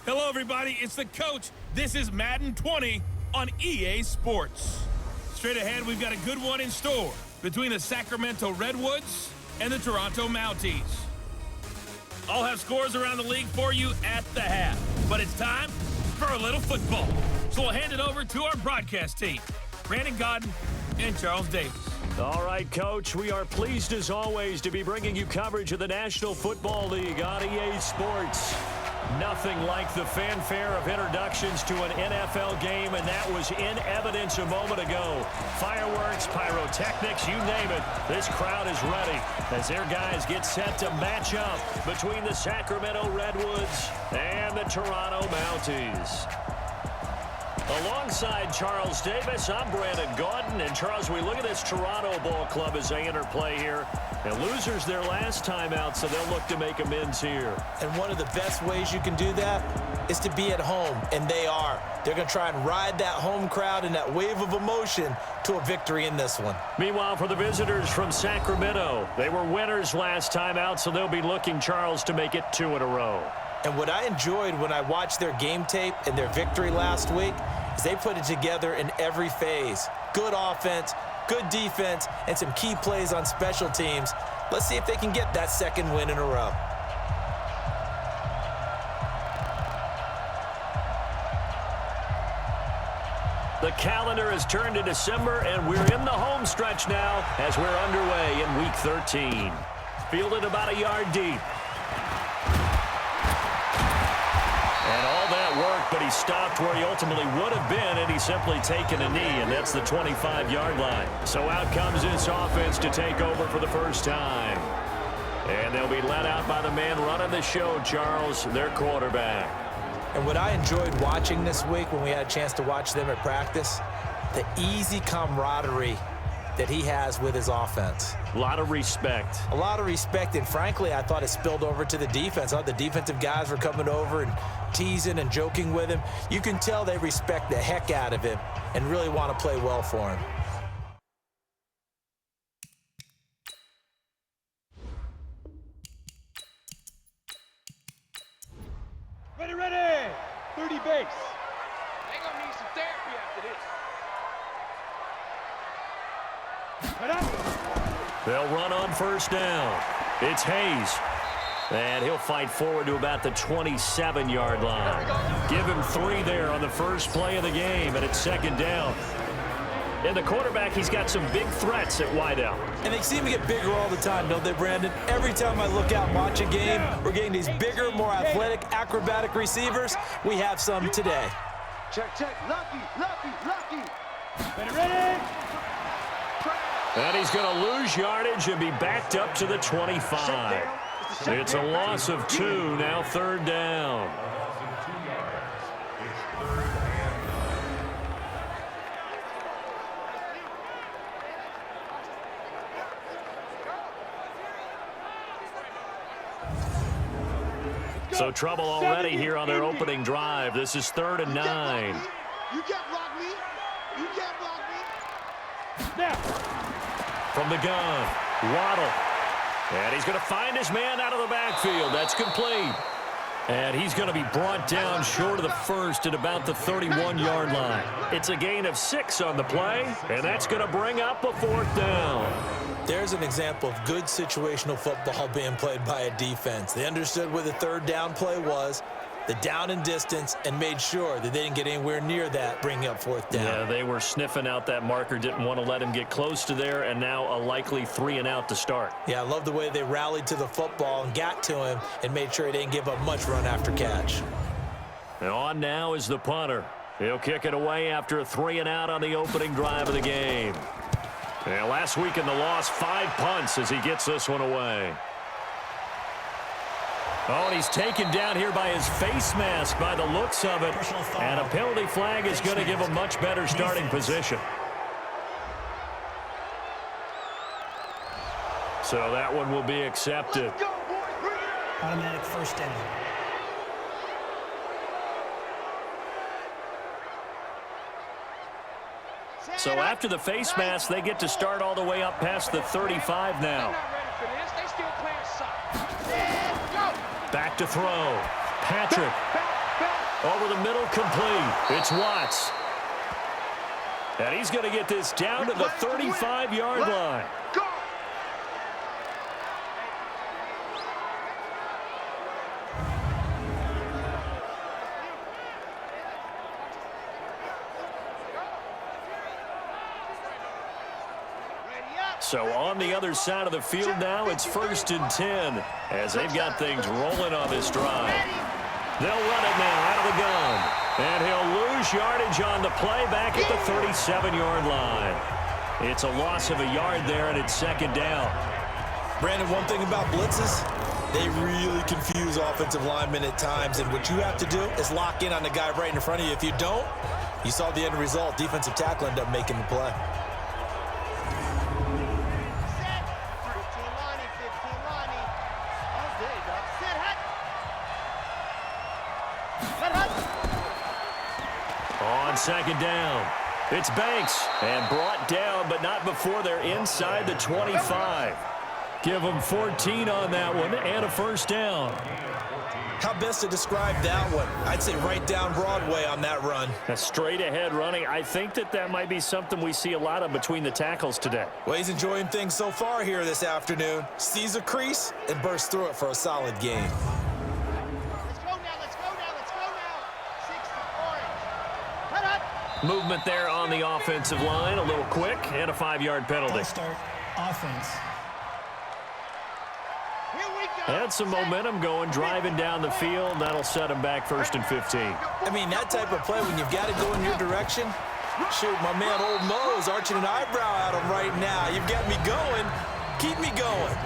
Hello, everybody. It's the coach. This is Madden 20 on EA Sports. Straight ahead, we've got a good one in store between the Sacramento Redwoods and the Toronto Mounties. I'll have scores around the league for you at the half. But it's time for a little football. So we'll hand it over to our broadcast team, Brandon Godden and Charles Davis. All right, Coach, we are pleased as always to be bringing you coverage of the National Football League on EA Sports. Nothing like the fanfare of introductions to an NFL game, and that was in evidence a moment ago. Fireworks, pyrotechnics, you name it. This crowd is ready as their guys get set to match up between the Sacramento Redwoods and the Toronto Mounties. Alongside Charles Davis, I'm Brandon Godden. And Charles, we look at this Toronto ball club as they enter play here. And losers their last time out, so they'll look to make amends here. And one of the best ways you can do that is to be at home, and they are. They're going to try and ride that home crowd and that wave of emotion to a victory in this one. Meanwhile, for the visitors from Sacramento, they were winners last time out, so they'll be looking, Charles, to make it 2 in a row. And what I enjoyed when I watched their game tape and their victory last week is they put it together in every phase. Good offense, good defense, and some key plays on special teams. Let's see if they can get that second win in a row. The calendar has turned to December, and we're in the home stretch now as we're underway in Week 13. Fielded about a yard deep. And all that work, but he stopped where he ultimately would have been had he simply taken a knee, and that's the 25-yard line. So out comes this offense to take over for the first time. And they'll be led out by the man running the show, Charles, their quarterback. And what I enjoyed watching this week when we had a chance to watch them at practice, the easy camaraderie that he has with his offense. A lot of respect. A lot of respect, and frankly, I thought it spilled over to the defense. I thought the defensive guys were coming over and teasing and joking with him. You can tell they respect the heck out of him and really want to play well for him. Ready! 30 base. They're gonna need some therapy after this. They'll run on first down. It's Hayes. And he'll fight forward to about the 27-yard line. Give him 3 there on the first play of the game, and it's second down. And the quarterback, he's got some big threats at wideout. And they seem to get bigger all the time, don't they, Brandon? Every time I look out and watch a game, we're getting these bigger, more athletic, acrobatic receivers. We have some today. Check. Lucky. Ready? And he's going to lose yardage and be backed up to the 25. It's a loss of 2, now third down. So trouble already here on their opening drive. This is 3rd and 9. You can't block me. Now. From the gun, Waddle. And he's going to find his man out of the backfield. That's complete. And he's going to be brought down short of the first at about the 31-yard line. It's a gain of 6 on the play, and that's going to bring up a 4th down. There's an example of good situational football being played by a defense. They understood where the 3rd down play was, the down and distance, and made sure that they didn't get anywhere near that, bringing up 4th down. Yeah, they were sniffing out that marker, didn't want to let him get close to there, and now a likely 3 and out to start. Yeah, I love the way they rallied to the football and got to him and made sure he didn't give up much run after catch. And on now is the punter. He'll kick it away after a 3 and out on the opening drive of the game. And last week in the loss, 5 punts as he gets this one away. Oh, and he's taken down here by his face mask by the looks of it. And a penalty flag is going to give a much better starting position. So that one will be accepted. Automatic first down. So after the face mask, they get to start all the way up past the 35 now. Back to throw. Patrick. Over the middle, complete. It's Watts. And he's going to get this down to the 35-yard line. So on the other side of the field now, it's 1st and 10 as they've got things rolling on this drive. They'll run it now out of the gun. And he'll lose yardage on the play back at the 37-yard line. It's a loss of a yard there, and it's 2nd down. Brandon, one thing about blitzes, they really confuse offensive linemen at times, and what you have to do is lock in on the guy right in front of you. If you don't, you saw the end result. Defensive tackle ended up making the play. On 2nd down, it's Banks, and brought down, but not before they're inside the 25. Give them 14 on that one, and a 1st down. How best to describe that one? I'd say right down Broadway on that run. A straight-ahead running. I think that might be something we see a lot of between the tackles today. Well, he's enjoying things so far here this afternoon. Sees a crease and bursts through it for a solid gain. Movement there on the offensive line, a little quick, and a 5-yard penalty. Start offense. Had some momentum going, driving down the field. That'll set him back 1st and 15. I mean, that type of play, when you've got to go in your direction, shoot, my man Old Mo's arching an eyebrow at him right now. You've got me going. Keep me going.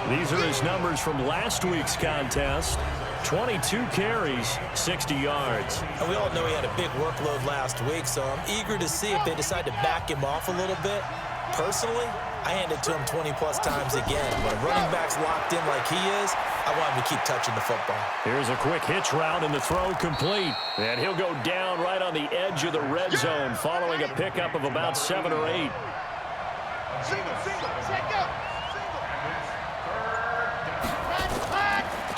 These are his numbers from last week's contest. 22 carries, 60 yards. And we all know he had a big workload last week, so I'm eager to see if they decide to back him off a little bit. Personally, I hand it to him 20-plus times again. When a running back's locked in like he is, I want him to keep touching the football. Here's a quick hitch route, and the throw complete. And he'll go down right on the edge of the red zone following a pickup of about 7 or 8.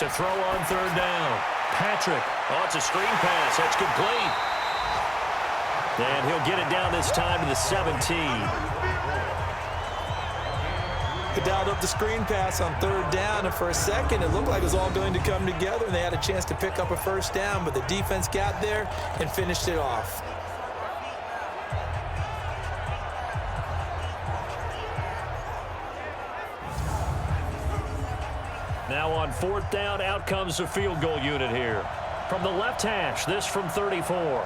To throw on 3rd down. Patrick. Oh, it's a screen pass. That's complete. And he'll get it down this time to the 17. He dialed up the screen pass on 3rd down, and for a second, it looked like it was all going to come together, and they had a chance to pick up a 1st down, but the defense got there and finished it off. Now on 4th down, out comes the field goal unit here. From the left hash, this from 34.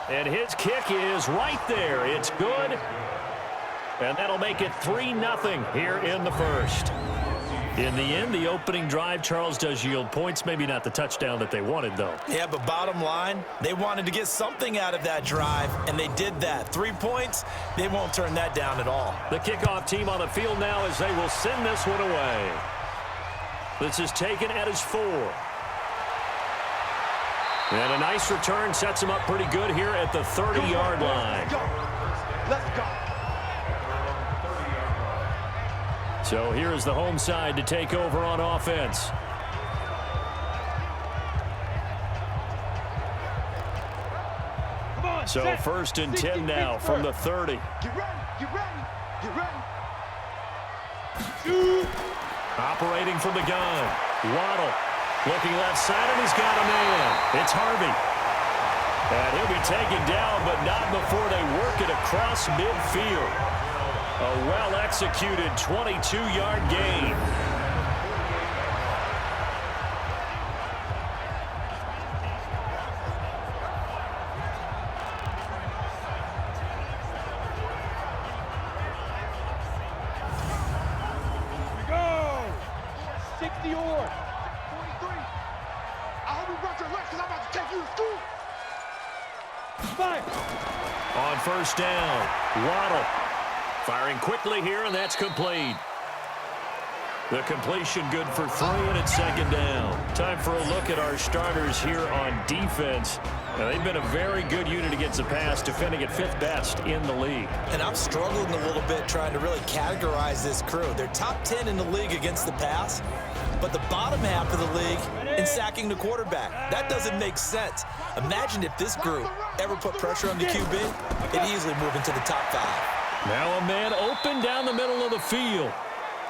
And his kick is right there. It's good. And that'll make it 3-0 here in the 1st. In the end, the opening drive, Charles, does yield points. Maybe not the touchdown that they wanted, though. Yeah, but bottom line, they wanted to get something out of that drive, and they did that. 3 points, they won't turn that down at all. The kickoff team on the field now as they will send this one away. This is taken at his 4. And a nice return sets him up pretty good here at the 30-yard line. Let's go. So here's the home side to take over on offense. So 1st and 10 now from the 30. Get ready, get ready, get ready. Operating from the gun. Waddle looking left side, and he's got a man. It's Harvey. And he'll be taken down, but not before they work it across midfield. A well-executed 22-yard gain. We go. 60 or 43. I hope you brought your lunch because I'm about to take you to school. 5. On 1st down, Waddle. Firing quickly here, and that's complete. The completion good for 3, and it's 2nd down. Time for a look at our starters here on defense. Now, they've been a very good unit against the pass, defending at 5th best in the league. And I'm struggling a little bit trying to really categorize this crew. They're top 10 in the league against the pass, but the bottom half of the league in sacking the quarterback. That doesn't make sense. Imagine if this group ever put pressure on the QB, it'd easily move into the top 5. Now a man open down the middle of the field.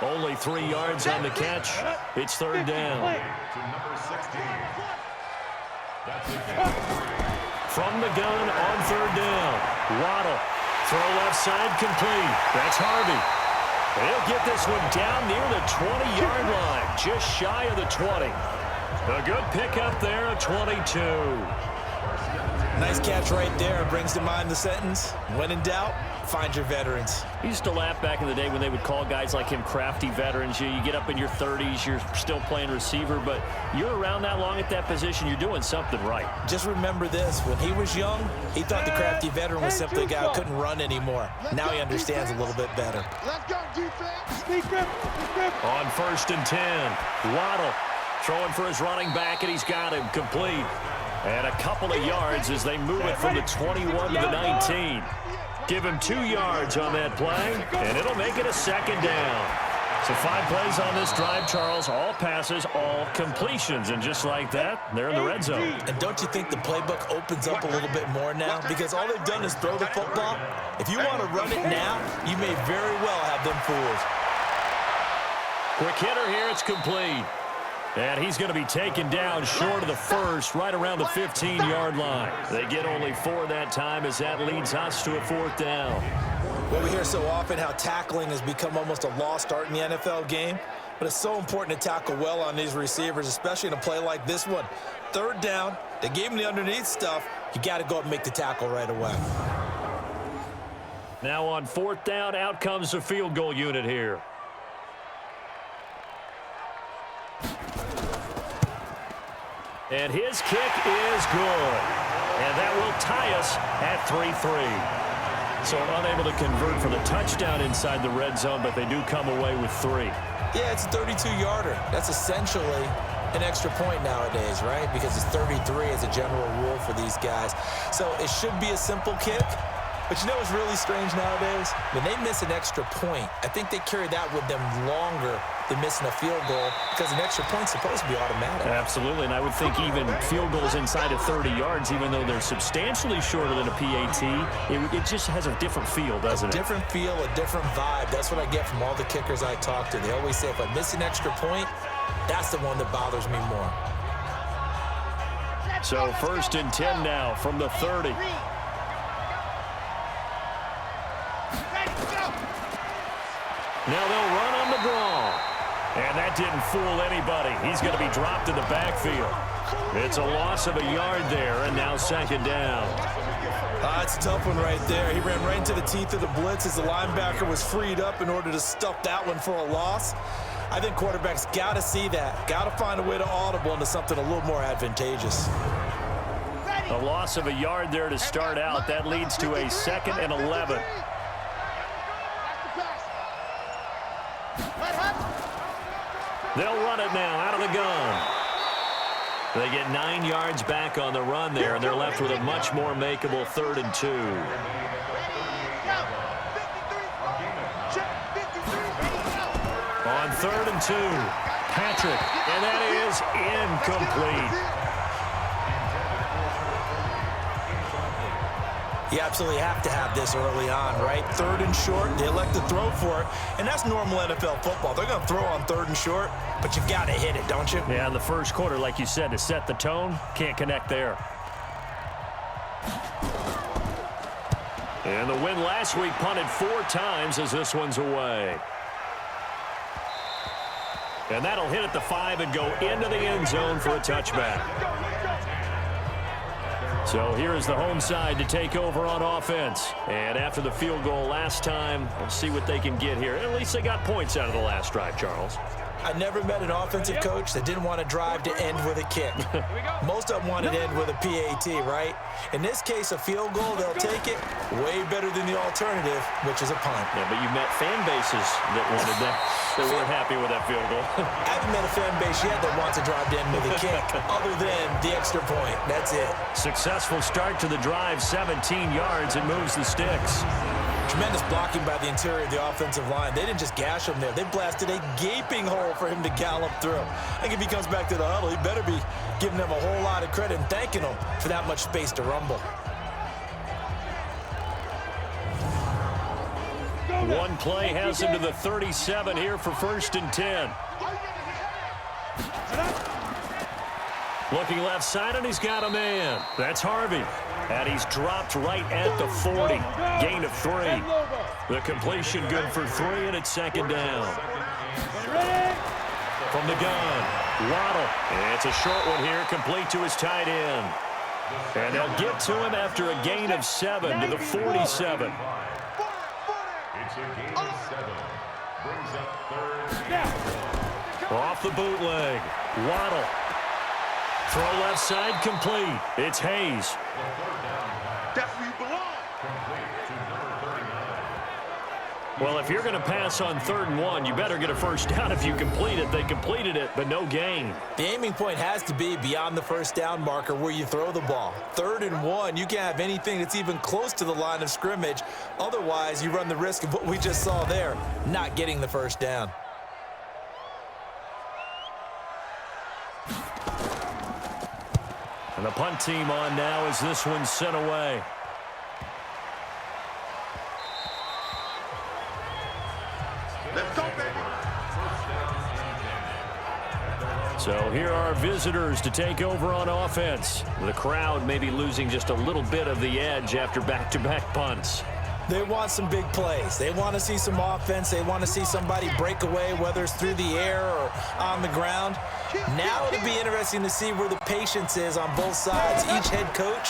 Only 3 yards on the catch. It's third down. From the gun on third down. Waddle. Throw left side complete. That's Harvey. He'll get this one down near the 20-yard line. Just shy of the 20. A good pickup there of 22. Nice catch right there. Brings to mind the sentence, when in doubt, find your veterans. I used to laugh back in the day when they would call guys like him crafty veterans. You get up in your 30s, you're still playing receiver, but you're around that long at that position, you're doing something right. Just remember this. When he was young, he thought the crafty veteran was simply a guy who couldn't run anymore. Now he understands a little bit better. Let's go, defense. On 1st and 10, Waddle throwing for his running back, and he's got him complete. And a couple of yards as they move it from the 21 to the 19. Give him 2 yards on that play, and it'll make it a second down. So 5 plays on this drive, Charles. All passes, all completions. And just like that, they're in the red zone. And don't you think the playbook opens up a little bit more now? Because all they've done is throw the football. If you want to run it now, you may very well have them fooled. Quick hitter here, it's complete. And he's going to be taken down short of the first, right around the 15-yard line. They get only 4 that time as that leads us to a 4th down. Well, we hear so often how tackling has become almost a lost art in the NFL game. But it's so important to tackle well on these receivers, especially in a play like this one. 3rd down, they gave him the underneath stuff. You got to go up and make the tackle right away. Now on 4th down, out comes the field goal unit here. And his kick is good. And that will tie us at 3-3. So unable to convert for the touchdown inside the red zone, but they do come away with 3. Yeah, it's a 32-yarder. That's essentially an extra point nowadays, right? Because it's 33 as a general rule for these guys. So it should be a simple kick. But you know what's really strange nowadays? When they miss an extra point, I think they carry that with them longer than missing a field goal because an extra point's supposed to be automatic. Absolutely, and I would think even field goals inside of 30 yards, even though they're substantially shorter than a PAT, it just has a different feel, doesn't it? A different feel, a different vibe. That's what I get from all the kickers I talk to. They always say, if I miss an extra point, that's the one that bothers me more. So 1st and 10 now from the 30. Now they'll run on the draw. And that didn't fool anybody. He's going to be dropped in the backfield. It's a loss of a yard there, and now 2nd down. That's a tough one right there. He ran right into the teeth of the blitz as the linebacker was freed up in order to stuff that one for a loss. I think quarterbacks got to see that. Got to find a way to audible into something a little more advantageous. A loss of a yard there to start out. That leads to a 2nd and 11. They'll run it now out of the gun. They get 9 yards back on the run there, and they're left with a much more makeable 3rd and 2. On 3rd and 2, Patrick, and that is incomplete. You absolutely have to have this early on, right? 3rd and short, they elect to throw for it, and that's normal NFL football. They're going to throw on 3rd and short, but you've got to hit it, don't you? Yeah, in the first quarter, like you said, to set the tone, can't connect there. And the win last week punted 4 times as this one's away. And that'll hit at the 5 and go into the end zone for a touchback. So here is the home side to take over on offense. And after the field goal last time, we'll see what they can get here. At least they got points out of the last drive, Charles. I never met an offensive coach that didn't want to drive to end with a kick. Most of them wanted to end with a PAT, right? In this case, a field goal, they'll take it way better than the alternative, which is a punt. Yeah, but you met fan bases that wanted that. They weren't happy with that field goal. I haven't met a fan base yet that wants to drive to end with a kick, other than the extra point. That's it. Successful start to the drive, 17 yards, and moves the sticks. Tremendous blocking by the interior of the offensive line. They didn't just gash him there. They blasted a gaping hole for him to gallop through. I think if he comes back to the huddle, he better be giving them a whole lot of credit and thanking them for that much space to rumble. One play has him to the 37 here for 1st and 10. Looking left side, and he's got a man. That's Harvey. And he's dropped right at the 40. Gain of 3. The completion good for 3, and it's 2nd down. From the gun, Waddle. It's a short one here, complete to his tight end. And they'll get to him after a gain of 7 to the 47. It's a gain of 7. Brings up 3rd down. Off the bootleg, Waddle. Throw left side, complete. It's Hayes. That's where you belong. Well, if you're going to pass on 3rd and 1, you better get a 1st down if you complete it. They completed it, but no gain. The aiming point has to be beyond the 1st down marker where you throw the ball. 3rd and 1, you can't have anything that's even close to the line of scrimmage. Otherwise, you run the risk of what we just saw there, not getting the 1st down. And the punt team on now as this one's sent away. Let's go, baby. So here are visitors to take over on offense. The crowd may be losing just a little bit of the edge after back-to-back punts. They want some big plays. They want to see some offense. They want to see somebody break away, whether it's through the air or on the ground. Now it'll be interesting to see where the patience is on both sides. Each head coach,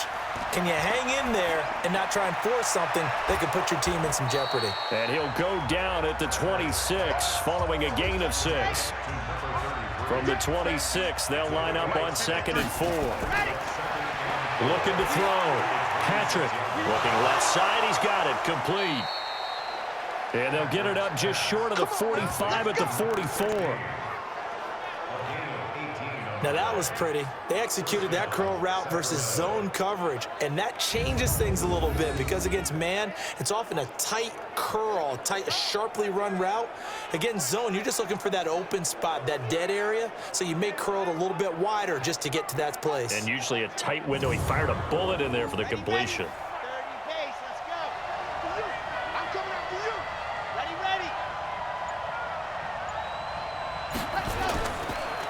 can you hang in there and not try and force something that could put your team in some jeopardy? And he'll go down at the 26 following a gain of 6. From the 26, they'll line up on 2nd and 4. Looking to throw. Patrick looking left side. He's got it. Complete. And they'll get it up just short of the 45 at the 44. Now that was pretty. They executed that curl route versus zone coverage, and that changes things a little bit because against man, it's often a tight curl, a sharply run route. Against zone, you're just looking for that open spot, that dead area, so you may curl it a little bit wider just to get to that place. And usually a tight window. He fired a bullet in there for the completion.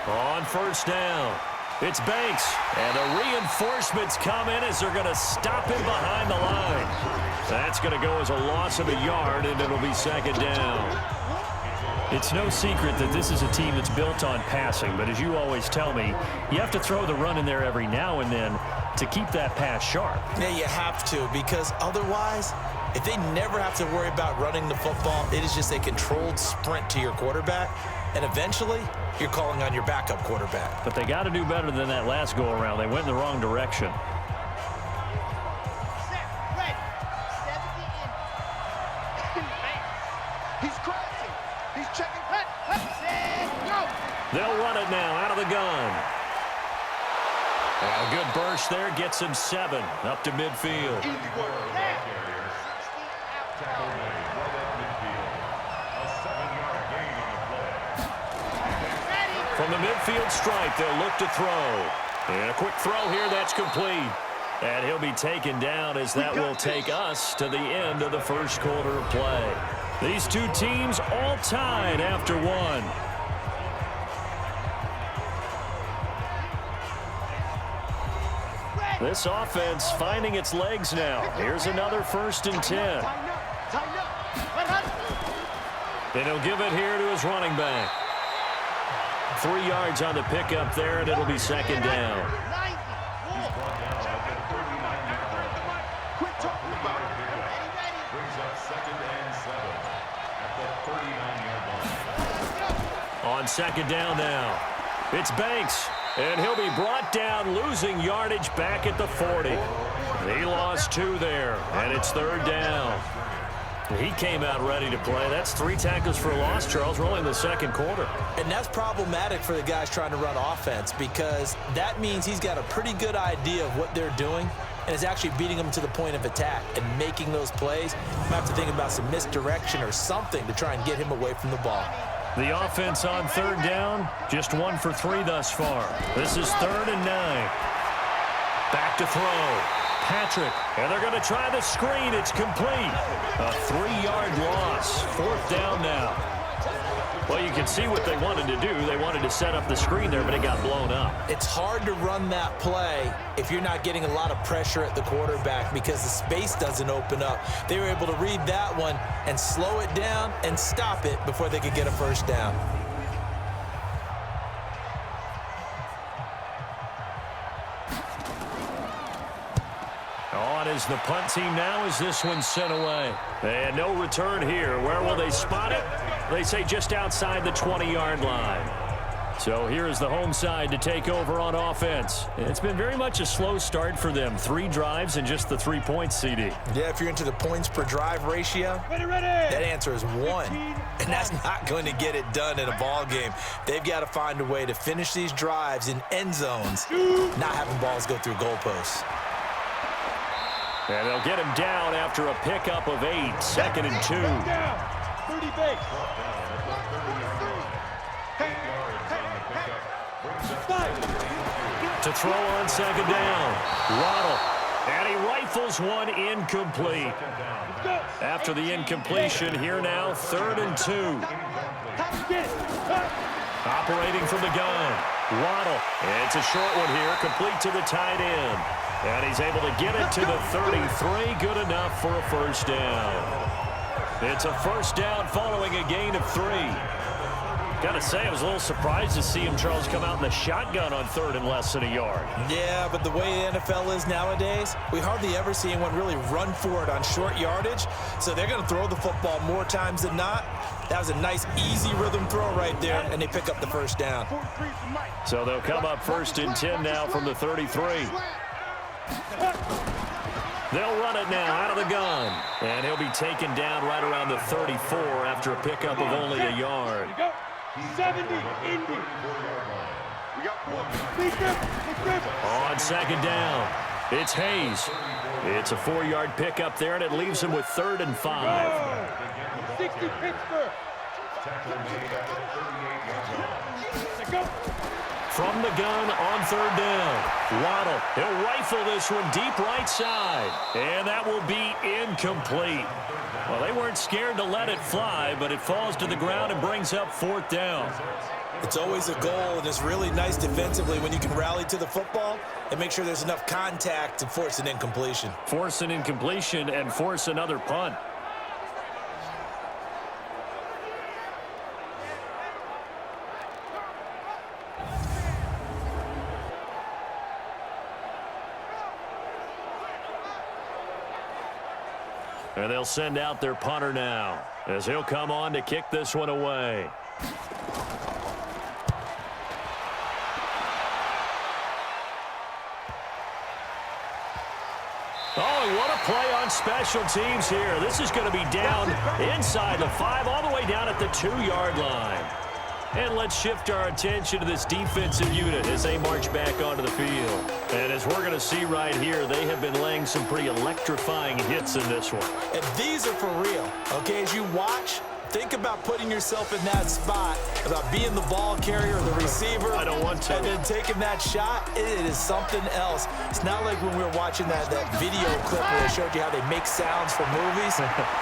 On 1st down, it's Banks, and the reinforcements come in as they're going to stop him behind the line. That's going to go as a loss of a yard, and it'll be 2nd down. It's no secret that this is a team that's built on passing, but as you always tell me, you have to throw the run in there every now and then to keep that pass sharp. Yeah, you have to, because otherwise, if they never have to worry about running the football, it is just a controlled sprint to your quarterback, and eventually, you're calling on your backup quarterback. But they got to do better than that last go-around. They went in the wrong direction. He's crossing. He's checking. They'll run it now out of the gun. And a good burst there gets him 7 up to midfield. From the midfield stripe, they'll look to throw. And a quick throw here, that's complete. And he'll be taken down as that will take us to the end of the 1st quarter of play. These two teams all tied after 1. This offense finding its legs now. Here's another 1st and 10. And he'll give it here to his running back. 3 yards on the pickup there, and it'll be 2nd down. On 2nd down now, it's Banks, and he'll be brought down, losing yardage back at the 40. He lost 2 there, and it's 3rd down. He came out ready to play. That's 3 tackles for a loss, Charles, rolling the 2nd quarter. And that's problematic for the guys trying to run offense because that means he's got a pretty good idea of what they're doing, and is actually beating them to the point of attack and making those plays. You have to think about some misdirection or something to try and get him away from the ball. The offense on third down, just 1 for 3 thus far. This is 3rd and 9. Back to throw. Patrick, and they're going to try the screen. It's complete. A 3-yard loss. 4th down now. Well, you can see what they wanted to do. They wanted to set up the screen there, but it got blown up. It's hard to run that play if you're not getting a lot of pressure at the quarterback because the space doesn't open up. They were able to read that one and slow it down and stop it before they could get a first down. On is the punt team now as this one's sent away. And no return here. Where will they spot it? They say just outside the 20-yard line. So here is the home side to take over on offense. It's been very much a slow start for them. 3 drives and just the 3 points, CD. Yeah, if you're into the points per drive ratio, that answer is 1. And that's not going to get it done in a ball game. They've got to find a way to finish these drives in end zones, not having balls go through goalposts. And they'll get him down after a pickup of 8. 2nd and 2. 30 base. To throw on 2nd down. Waddle. And he rifles one incomplete. After the incompletion, here now, 3rd and 2. Operating from the gun. Waddle. It's a short one here, complete to the tight end. And he's able to get it to the 33. Good enough for a first down. It's a first down following a gain of 3. Got to say, I was a little surprised to see him, Charles, come out in the shotgun on 3rd and less than a yard. Yeah, but the way the NFL is nowadays, we hardly ever see anyone really run for it on short yardage. So they're going to throw the football more times than not. That was a nice, easy rhythm throw right there, and they pick up the first down. So they'll come up 1st and 10 now from the 33. They'll run it now out of the gun. And he'll be taken down right around the 34 after a pickup of only a yard. 70, Indy. On 2nd down, it's Hayes. It's a 4-yard pickup there, and it leaves him with 3rd and 5. 60, Pittsburgh. From the gun on 3rd down. Waddle, he'll rifle this one deep right side. And that will be incomplete. Well, they weren't scared to let it fly, but it falls to the ground and brings up 4th down. It's always a goal, and it's really nice defensively when you can rally to the football and make sure there's enough contact to force an incompletion. Force an incompletion and force another punt. And they'll send out their punter now as he'll come on to kick this one away. Oh, what a play on special teams here. This is going to be down inside the 5 all the way down at the 2-yard line. And let's shift our attention to this defensive unit as they march back onto the field. And as we're going to see right here, they have been laying some pretty electrifying hits in this one. And these are for real, okay? As you watch, think about putting yourself in that spot, about being the ball carrier or the receiver. I don't want to. And then taking that shot, it is something else. It's not like when we were watching that video clip where they showed you how they make sounds for movies.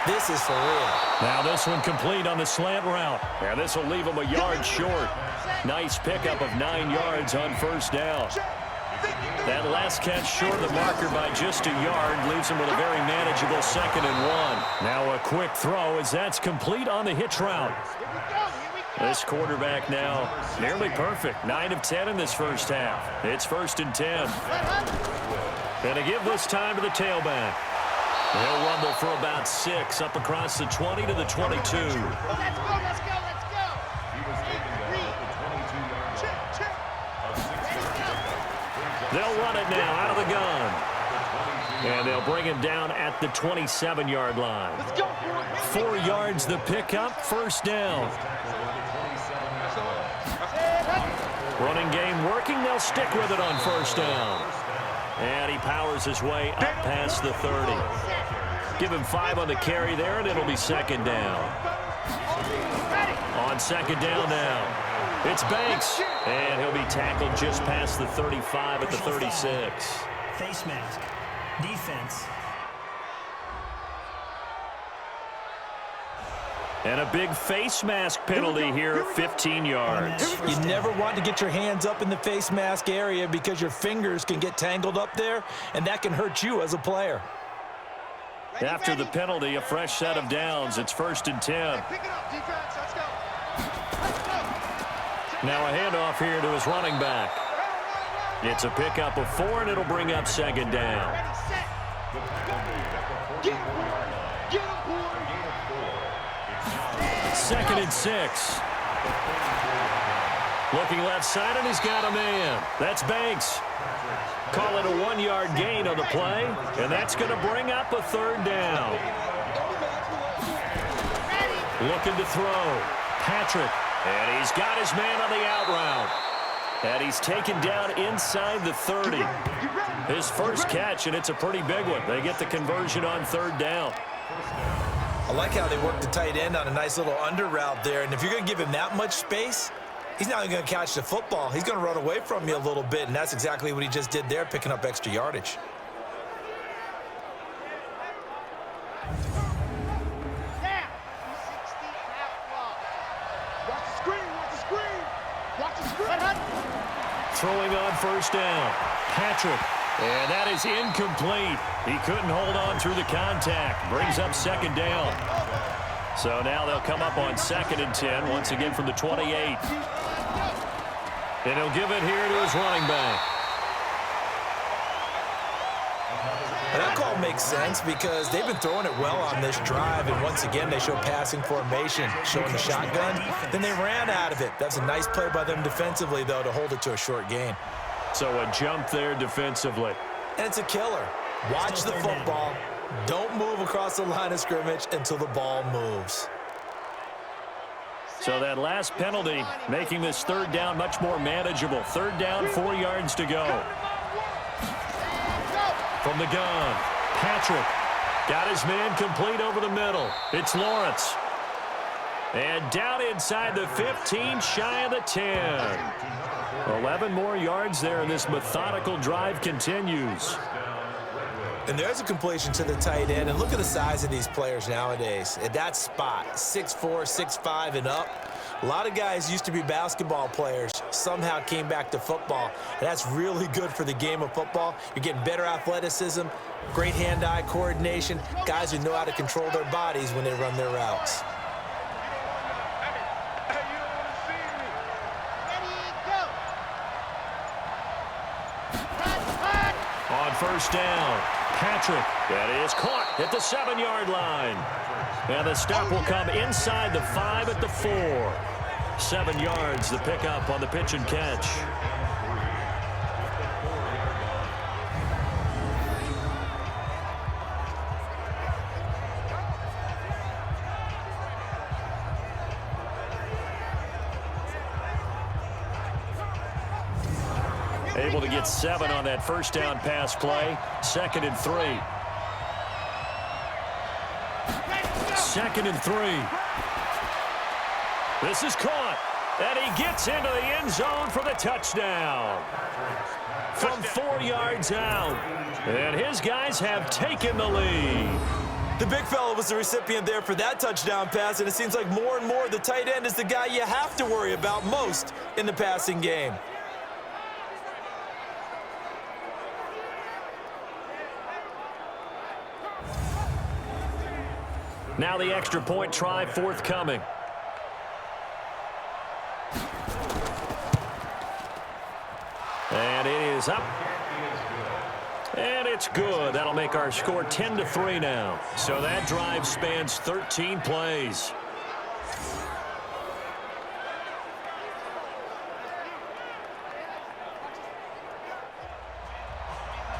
This is for real. Now this one complete on the slant route. And this will leave them a yard short. Nice pickup of 9 yards on 1st down. That last catch short of the marker by just a yard leaves him with a very manageable 2nd and 1. Now a quick throw as that's complete on the hitch route. This quarterback now nearly perfect. 9 of 10 in this first half. It's 1st and 10. Going to give this time to the tailback. He'll rumble for about 6 up across the 20 to the 22. Let's go, let's go, let's go. They'll run it now out of the gun. And they'll bring him down at the 27-yard line. 4 yards the pickup, 1st down. Running game working, they'll stick with it on 1st down. And he powers his way up past the 30. Give him 5 on the carry there, and it'll be second down. On second down now, it's Banks. And he'll be tackled just past the 35 at the 36. Face mask. Defense. And a big face mask penalty here, 15 yards. You never want to get your hands up in the face mask area because your fingers can get tangled up there, and that can hurt you as a player. After the penalty, a fresh set of downs. It's 1st and 10. Pick it up, defense. Let's go. Now a handoff here to his running back. It's a pickup of 4, and it'll bring up second down. Get him, boy. Get him, boy. 2nd and 6. Looking left side, and he's got a man. That's Banks. Call it a 1-yard gain on the play, and that's going to bring up a 3rd down. Looking to throw. Patrick. And he's got his man on the out route. And he's taken down inside the 30. His first catch, and it's a pretty big one. They get the conversion on 3rd down. I like how they work the tight end on a nice little under route there. And if you're going to give him that much space, he's not going to catch the football. He's going to run away from you a little bit, and that's exactly what he just did there, picking up extra yardage. Throwing on 1st down. Patrick. And that is incomplete. He couldn't hold on through the contact. Brings up 2nd down. So now they'll come up on 2nd and 10, once again from the 28. And he'll give it here to his running back. And that call makes sense because they've been throwing it well on this drive, and once again they show passing formation, showing the shotgun. Then they ran out of it. That's a nice play by them defensively, though, to hold it to a short gain. So a jump there defensively. And it's a killer. Watch the football. Don't move across the line of scrimmage until the ball moves. So that last penalty making this 3rd down much more manageable. 3rd down, 4 yards to go. From the gun, Patrick got his man complete over the middle. It's Lawrence. And down inside the 15, shy of the 10. 11 more yards there, and this methodical drive continues. And there's a completion to the tight end. And look at the size of these players nowadays. At that spot, 6'4", 6'5", and up. A lot of guys used to be basketball players, somehow came back to football. And that's really good for the game of football. You're getting better athleticism, great hand-eye coordination, guys who know how to control their bodies when they run their routes. On 1st down, Patrick. That is caught at the 7-yard line. And the stop will come inside the 5 at the 4. 7 yards, the pickup on the pitch and catch. Able to get 7 on that 1st down pass play. 2nd and 3. 2nd and 3. This is caught. And he gets into the end zone for the touchdown. From 4 yards out. And his guys have taken the lead. The big fella was the recipient there for that touchdown pass, and it seems like more and more the tight end is the guy you have to worry about most in the passing game. Now the extra point try forthcoming. And it is up. And it's good. That'll make our score 10-3 now. So that drive spans 13 plays.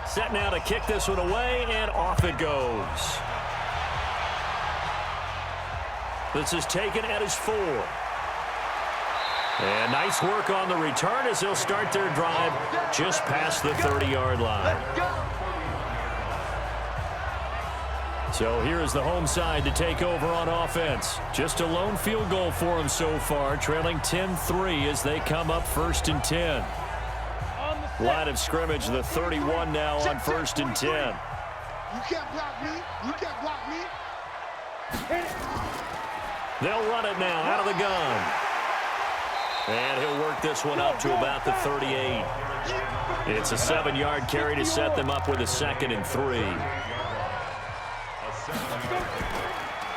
Set now to kick this one away, and off it goes. This is taken at his 4. And nice work on the return as they'll start their drive just past the 30-yard line. So here is the home side to take over on offense. Just a lone field goal for them so far, trailing 10-3 as they come up 1st and 10. Line of scrimmage, the 31 now on 1st and 10. You can't block me. You can't block me. They'll run it now out of the gun. And he'll work this one up to about the 38. It's a 7-yard carry to set them up with a 2nd and 3.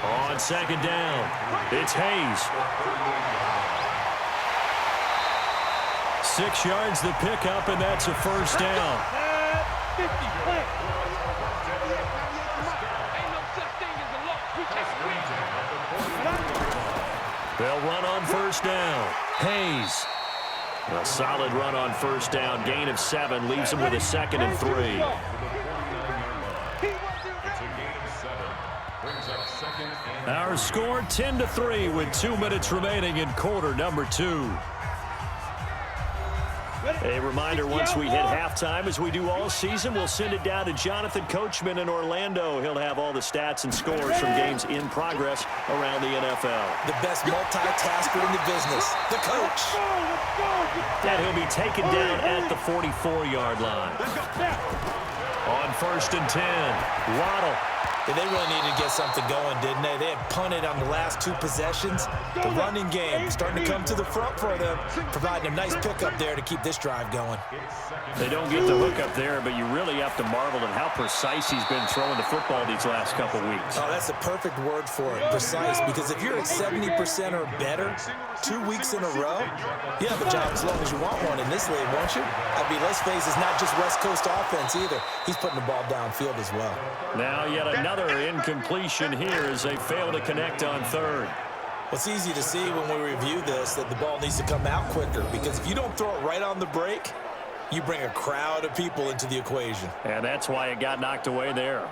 On 2nd down, it's Hayes. 6 yards the pickup, and that's a 1st down. They'll run on 1st down. Hayes. A solid run on 1st down. Gain of 7 leaves him with a 2nd and 3. Our score 10-3 with 2 minutes remaining in quarter number 2. A reminder, once we hit halftime, as we do all season, we'll send it down to Jonathan Coachman in Orlando. He'll have all the stats and scores from games in progress around the NFL. The best multitasker in the business, the coach. And he'll be taken down at the 44-yard line. On 1st and 10, Waddle. Yeah, they really needed to get something going, didn't they? They had punted on the last 2 possessions. The running game starting to come to the front for them, providing a nice pickup there to keep this drive going. They don't get the hook up there, but you really have to marvel at how precise he's been throwing the football these last couple weeks. Oh, that's the perfect word for it, precise, because if you're at 70% or better 2 weeks in a row, you have a job as long as you want one in this league, won't you? I mean, let's face it, it's not just West Coast offense either. He's putting the ball downfield as well. Now yet another incompletion here as they fail to connect on 3rd. Well, it's easy to see when we review this that the ball needs to come out quicker, because if you don't throw it right on the break, you bring a crowd of people into the equation. And that's why it got knocked away there.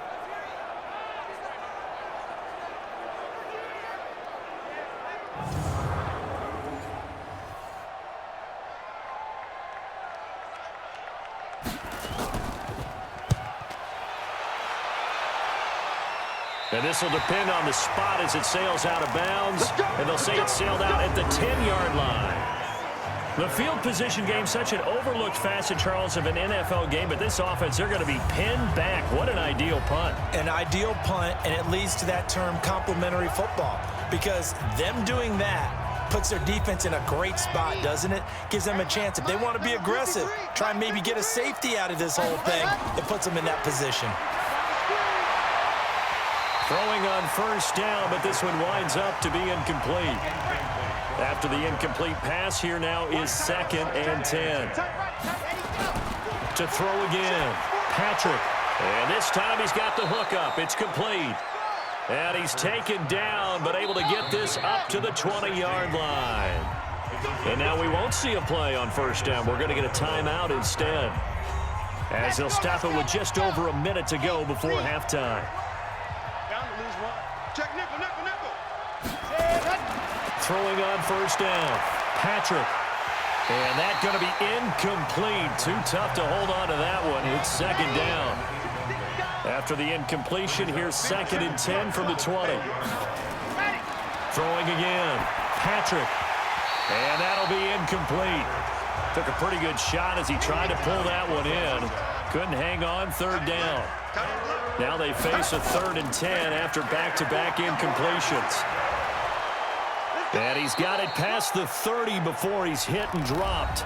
And this will depend on the spot as it sails out of bounds. And they'll say it sailed out at the 10-yard line. The field position game, such an overlooked facet, Charles, of an NFL game. But this offense, they're going to be pinned back. What an ideal punt. An ideal punt, and it leads to that term complementary football. Because them doing that puts their defense in a great spot, doesn't it? Gives them a chance. If they want to be aggressive, try and maybe get a safety out of this whole thing, it puts them in that position. Throwing on 1st down, but this one winds up to be incomplete. After the incomplete pass, here now is 2nd and 10. To throw again, Patrick. And this time he's got the hook up. It's complete. And he's taken down, but able to get this up to the 20-yard line. And now we won't see a play on 1st down. We're going to get a timeout instead, as they'll stop it with just over a minute to go before halftime. Check nickel. Throwing on 1st down, Patrick. And that's going to be incomplete. Too tough to hold on to that one. It's 2nd down. After the incompletion, here's 2nd and 10 from the 20. Throwing again, Patrick. And that'll be incomplete. Took a pretty good shot as he tried to pull that one in. Couldn't hang on, 3rd down. Now they face a 3rd and 10 after back-to-back incompletions. And he's got it past the 30 before he's hit and dropped.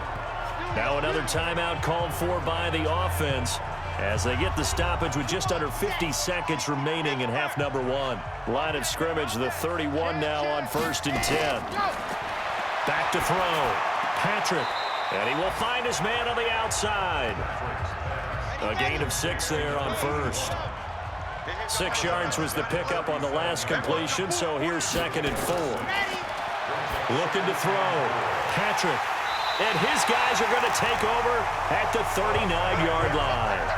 Now another timeout called for by the offense as they get the stoppage with just under 50 seconds remaining in half number 1. Line of scrimmage, the 31 now on 1st and 10. Back to throw. Patrick. And he will find his man on the outside. A gain of 6 there on 1st. 6 yards was the pickup on the last completion, so here's 2nd and 4. Looking to throw. Patrick. And his guys are going to take over at the 39-yard line.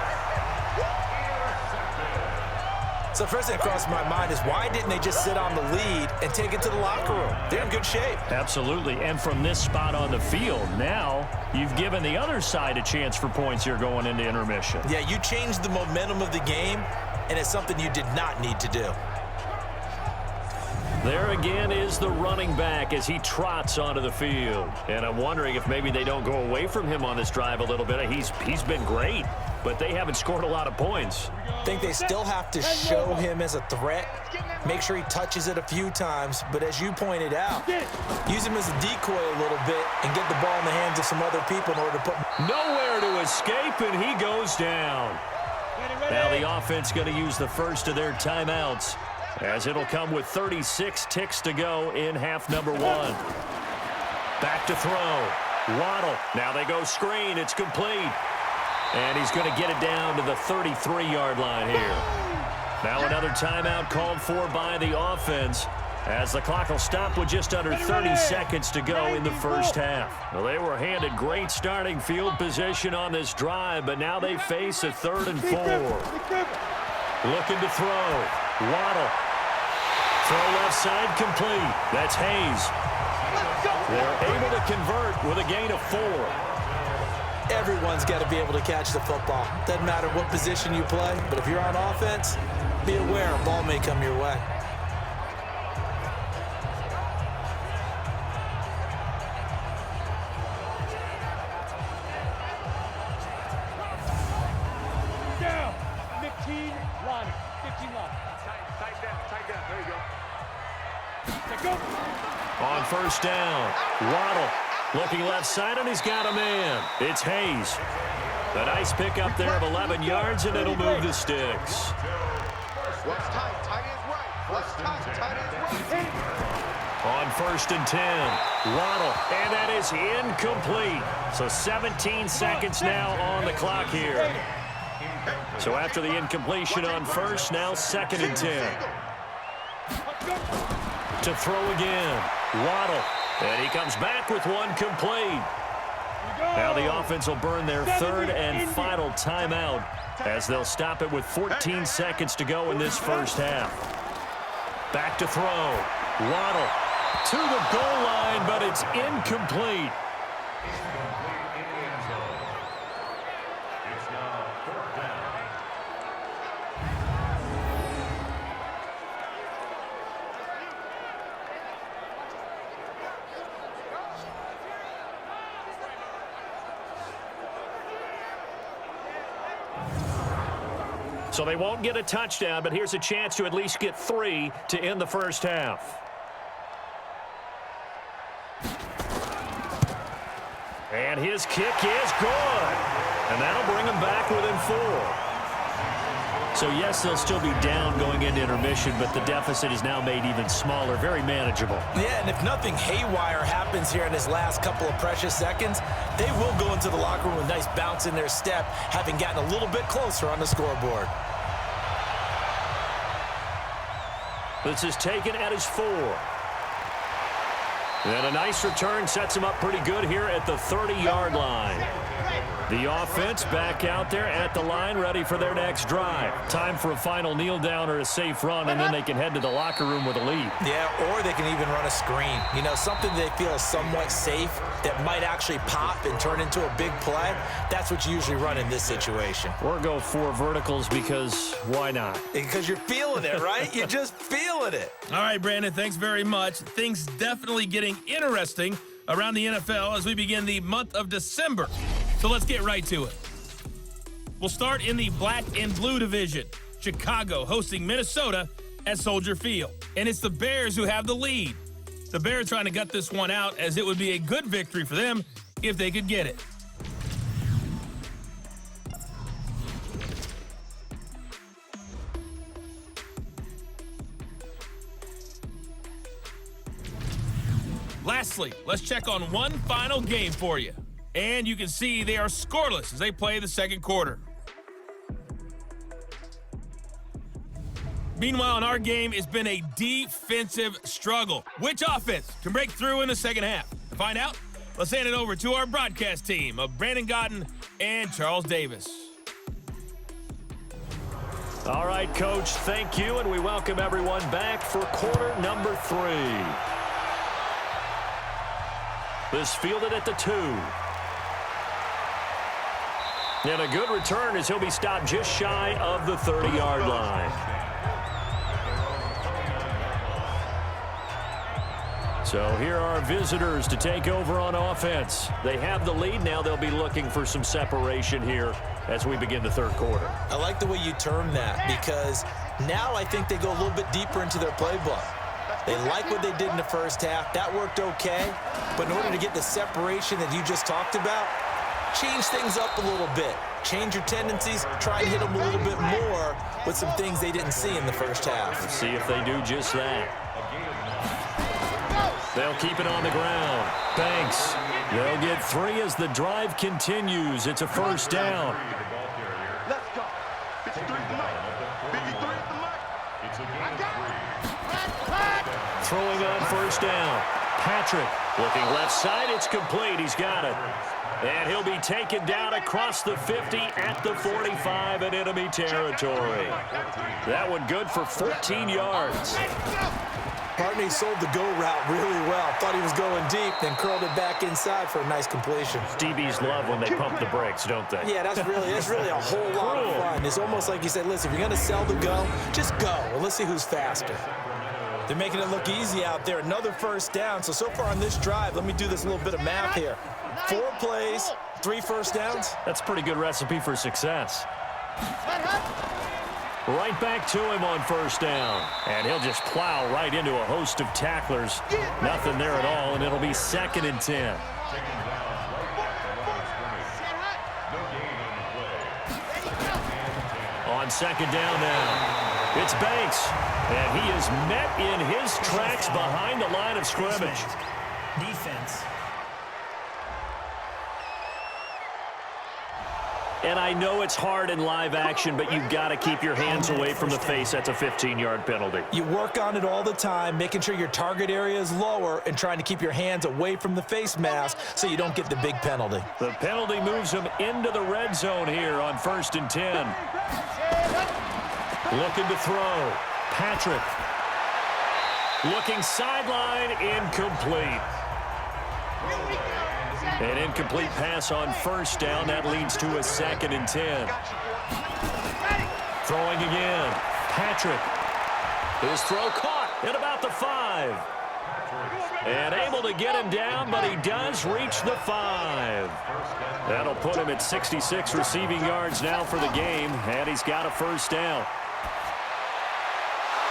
So first thing that crossed my mind is why didn't they just sit on the lead and take it to the locker room? They're in good shape. Absolutely. And from this spot on the field, now you've given the other side a chance for points here going into intermission. Yeah, you changed the momentum of the game, and it's something you did not need to do. There again is the running back as he trots onto the field. And I'm wondering if maybe they don't go away from him on this drive a little bit. He's been great, but they haven't scored a lot of points. I think they still have to show him as a threat, make sure he touches it a few times, but as you pointed out, use him as a decoy a little bit and get the ball in the hands of some other people in order to put... Nowhere to escape, and he goes down. Now the offense going to use the first of their timeouts, as it'll come with 36 ticks to go in half number one. Back to throw. Waddle. Now they go screen. It's complete. And he's going to get it down to the 33-yard line here. Now another timeout called for by the offense, as the clock will stop with just under 30 seconds to go in the first half. Well, they were handed great starting field position on this drive, but now they face a 3rd and 4. Looking to throw. Waddle. Throw left side complete. That's Hayes. They're able to convert with a gain of 4. Everyone's got to be able to catch the football. Doesn't matter what position you play, but if you're on offense, be aware a ball may come your way. Down. 15 line. 15 line. Tight down. There you go. On first down, Waddle looking left side, and he's got a man. It's Hayes. A nice pickup there of 11 yards, and it'll move the sticks. What's tight? Tight is right. What's tight? Tight is right. On first and 10, Waddle, and that is incomplete. So 17 seconds now on the clock here. So after the incompletion on first, now 2nd and 10. To throw again, Waddle, and he comes back with one complete. Now the offense will burn their 3rd and final timeout, as they'll stop it with 14 seconds to go in this first half. Back to throw, Waddle to the goal line, but it's incomplete. So they won't get a touchdown, but here's a chance to at least get 3 to end the first half. And his kick is good. And that'll bring them back within 4. So, yes, they'll still be down going into intermission, but the deficit is now made even smaller, very manageable. Yeah, and if nothing haywire happens here in his last couple of precious seconds, they will go into the locker room with a nice bounce in their step, having gotten a little bit closer on the scoreboard. This is taken at his 4. And a nice return sets him up pretty good here at the 30-yard line. The offense back out there at the line, ready for their next drive. Time for a final kneel down or a safe run, and then they can head to the locker room with a lead. Yeah, or they can even run a screen. You know, something they feel is somewhat safe that might actually pop and turn into a big play. That's what you usually run in this situation. Or go 4 verticals, because why not? Because you're feeling it, right? You're just feeling it. All right, Brandon, thanks very much. Things definitely getting interesting around the NFL as we begin the month of December. So let's get right to it. We'll start in the black and blue division. Chicago hosting Minnesota at Soldier Field. And it's the Bears who have the lead. The Bears trying to gut this one out, as it would be a good victory for them if they could get it. Lastly, let's check on one final game for you. And you can see they are scoreless as they play the second quarter. Meanwhile, in our game, it's been a defensive struggle. Which offense can break through in the second half? To find out, let's hand it over to our broadcast team of Brandon Godden and Charles Davis. All right, Coach, thank you, and we welcome everyone back for quarter number 3. This fielded at the 2. And a good return as he'll be stopped just shy of the 30-yard line. So here are our visitors to take over on offense. They have the lead. Now they'll be looking for some separation here as we begin the third quarter. I like the way you term that, because now I think they go a little bit deeper into their playbook. They like what they did in the first half. That worked okay. But in order to get the separation that you just talked about, change things up a little bit. Change your tendencies. Try and hit them a little bit more with some things they didn't see in the first half. Let's see if they do just that. They'll keep it on the ground. Banks. They'll get 3 as the drive continues. It's a first down. Let's go. 53 at the mic. 53 at the mic. Throwing on first down. Patrick looking left side. It's complete. He's got it. And he'll be taken down across the 50 at the 45 in enemy territory. That one good for 14 yards. Partney sold the go route really well. Thought he was going deep, then curled it back inside for a nice completion. DBs love when they pump the brakes, don't they? Yeah, that's really a whole lot of fun. It's almost like you said, listen, if you're going to sell the go, just go. Well, let's see who's faster. They're making it look easy out there. Another first down. So far on this drive, let me do this little bit of math here. 4 plays, 3 first downs. That's a pretty good recipe for success. Right back to him on first down. And he'll just plow right into a host of tacklers. Nothing there at all, and it'll be 2nd and 10. On 2nd down now, it's Banks. And he is met in his tracks behind the line of scrimmage. Defense. And I know it's hard in live action, but you've got to keep your hands away from the face. That's a 15-yard penalty. You work on it all the time, making sure your target area is lower and trying to keep your hands away from the face mask so you don't get the big penalty. The penalty moves him into the red zone here on 1st and 10. Looking to throw. Patrick. Looking sideline, incomplete. An incomplete pass on first down. That leads to a 2nd and 10. Throwing again. Patrick. His throw caught at about the 5. And able to get him down, but he does reach the 5. That'll put him at 66 receiving yards now for the game, and he's got a first down.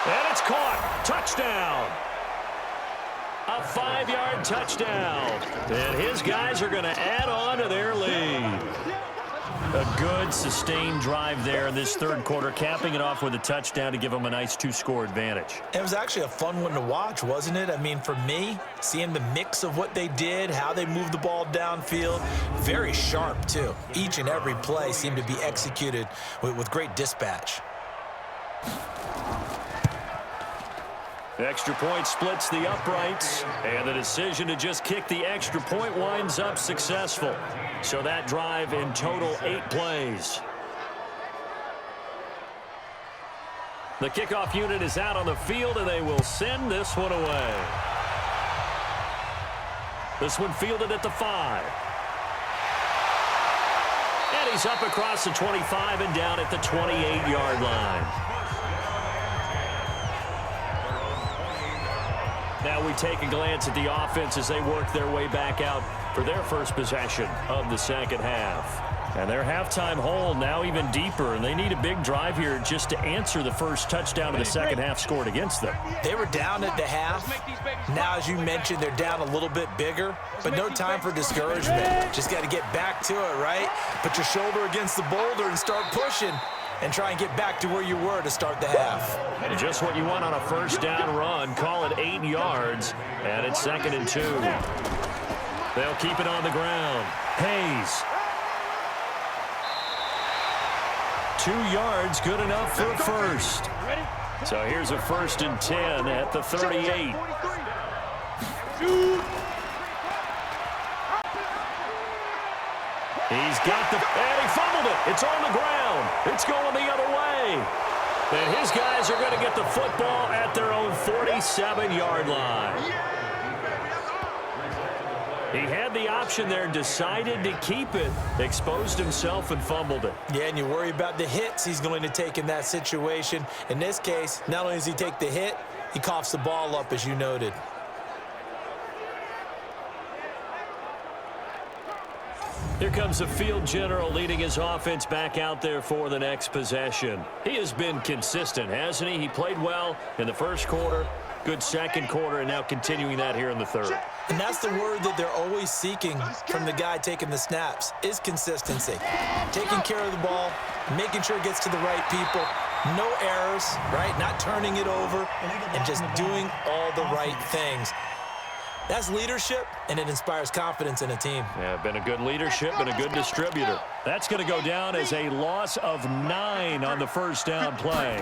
And it's caught. Touchdown. A 5-yard touchdown. And his guys are going to add on to their lead. A good, sustained drive there in this third quarter, capping it off with a touchdown to give them a nice 2-score advantage. It was actually a fun one to watch, wasn't it? I mean, for me, seeing the mix of what they did, how they moved the ball downfield, very sharp, too. Each and every play seemed to be executed with great dispatch. Extra point splits the uprights, and the decision to just kick the extra point winds up successful. So that drive in total 8 plays. The kickoff unit is out on the field, and they will send this one away. This one fielded at the 5. And he's up across the 25 and down at the 28-yard line. Now we take a glance at the offense as they work their way back out for their first possession of the second half. And their halftime hole now even deeper, and they need a big drive here just to answer the first touchdown of the second half scored against them. They were down at the half. Now, as you mentioned, they're down a little bit bigger, but no time for discouragement. Just got to get back to it, right? Put your shoulder against the boulder and start pushing, and try and get back to where you were to start the half. And just what you want on a first down run. Call it 8 yards, and it's 2nd and 2. They'll keep it on the ground. Hayes. 2 yards, good enough for a first. So here's a 1st and 10 at the 38. He's got the, and he fumbled it. It's on the ground. It's going the other way. And his guys are going to get the football at their own 47-yard line. He had the option there, decided to keep it, exposed himself and fumbled it. Yeah, and you worry about the hits he's going to take in that situation. In this case, not only does he take the hit, he coughs the ball up, as you noted. Here comes the field general leading his offense back out there for the next possession. He has been consistent, hasn't he? He played well in the first quarter, good second quarter, and now continuing that here in the third. And that's the word that they're always seeking from the guy taking the snaps, is consistency. Taking care of the ball, making sure it gets to the right people, no errors, right? Not turning it over, and just doing all the right things. That's leadership, and it inspires confidence in a team. Yeah, been a good leadership and a good distributor. That's going to go down as a loss of 9 on the first down play.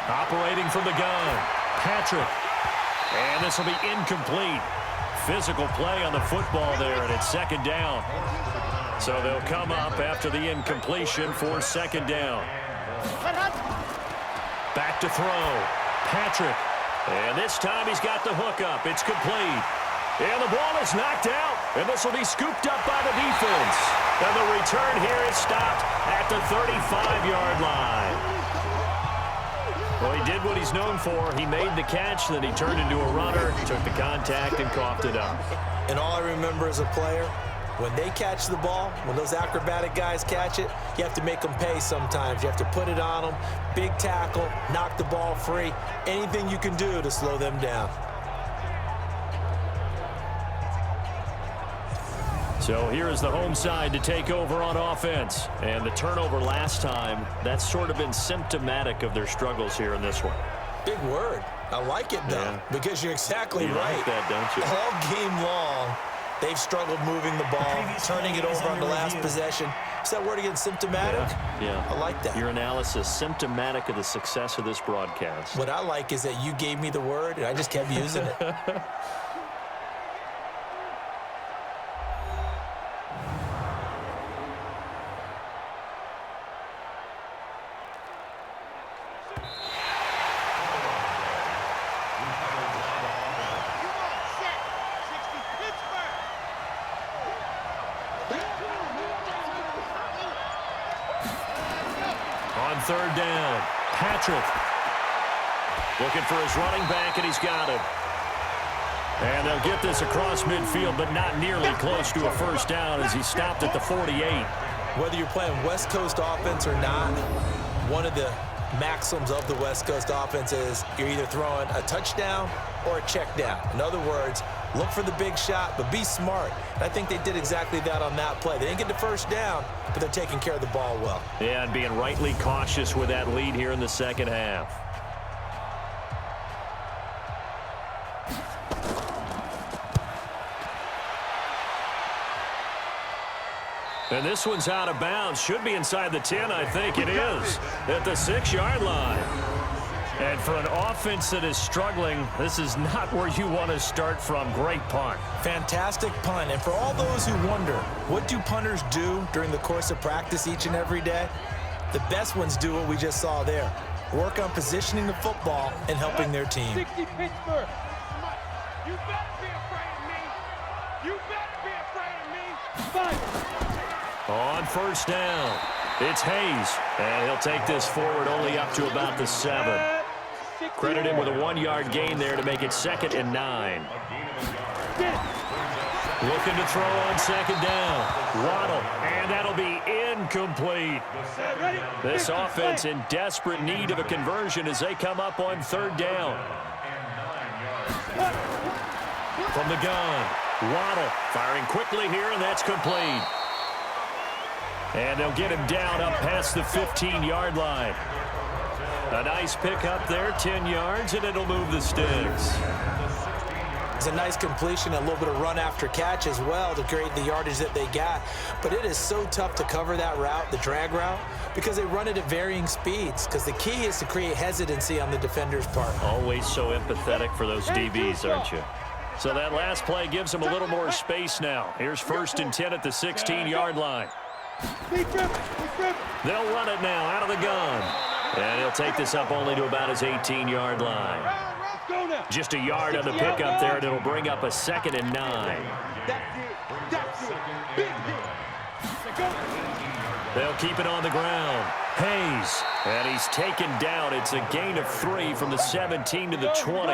Operating from the gun, Patrick. And this will be incomplete. Physical play on the football there, and it's second down. So they'll come up after the incompletion for second down. Back to throw. Patrick. And this time he's got the hook up. It's complete. And the ball is knocked out. And this will be scooped up by the defense. And the return here is stopped at the 35-yard line. Well, he did what he's known for. He made the catch, then he turned into a runner, took the contact, and coughed it up. And all I remember as a player, when they catch the ball, when those acrobatic guys catch it, you have to make them pay sometimes. You have to put it on them, big tackle, knock the ball free, anything you can do to slow them down. So here is the home side to take over on offense. And the turnover last time, that's sort of been symptomatic of their struggles here in this one. Big word. I like it, though, because you're exactly right. Like that, don't you? All game long, they've struggled moving the ball, turning it over on the last possession. Is that word again, symptomatic? Yeah. I like that. Your analysis, symptomatic of the success of this broadcast. What I like is that you gave me the word, and I just kept using it. Third down, Patrick looking for his running back, and he's got him. And they'll get this across midfield, but not nearly close to a first down as he stopped at the 48. Whether you're playing West Coast offense or not, one of the maxims of the West Coast offense is you're either throwing a touchdown or a check down. In other words, look for the big shot, but be smart. And I think they did exactly that on that play. They didn't get the first down, but they're taking care of the ball well. Yeah, and being rightly cautious with that lead here in the second half. And this one's out of bounds. Should be inside the 10, I think it is, at the 6-yard line. And for an offense that is struggling, this is not where you want to start from. Great punt. Fantastic punt. And for all those who wonder, what do punters do during the course of practice each and every day? The best ones do what we just saw there. Work on positioning the football and helping their team. 60 Pittsburgh. You better be afraid of me. You better be afraid of me. Fight. On first down, it's Hayes. And he'll take this forward only up to about the 7. Credit him with a 1-yard gain there to make it 2nd and 9. Looking to throw on second down. Waddle, and that'll be incomplete. This offense in desperate need of a conversion as they come up on third down. From the gun, Waddle firing quickly here, and that's complete. And they'll get him down up past the 15-yard line. A nice pickup there, 10 yards, and it'll move the sticks. It's a nice completion, a little bit of run after catch as well to create the yardage that they got. But it is so tough to cover that route, the drag route, because they run it at varying speeds. Because the key is to create hesitancy on the defender's part. Always so empathetic for those DBs, aren't you? So that last play gives them a little more space now. Here's 1st and 10 at the 16-yard line. They'll run it now out of the gun. And he'll take this up only to about his 18-yard line. Just a yard on the pickup there, and it'll bring up a 2nd and 9. They'll keep it on the ground. Hayes, and he's taken down. It's a gain of 3 from the 17 to the 20.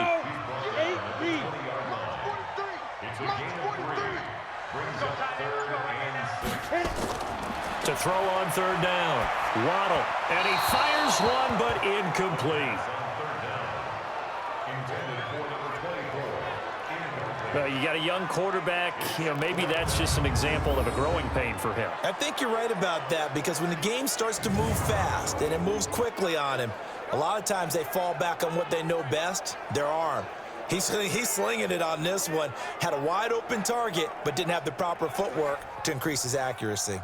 To throw on 3rd down. Waddle, and he fires one, but incomplete. You got a young quarterback. Maybe that's just an example of a growing pain for him. I think you're right about that, because when the game starts to move fast and it moves quickly on him, a lot of times they fall back on what they know best, their arm. He's slinging it on this one. Had a wide open target, but didn't have the proper footwork to increase his accuracy.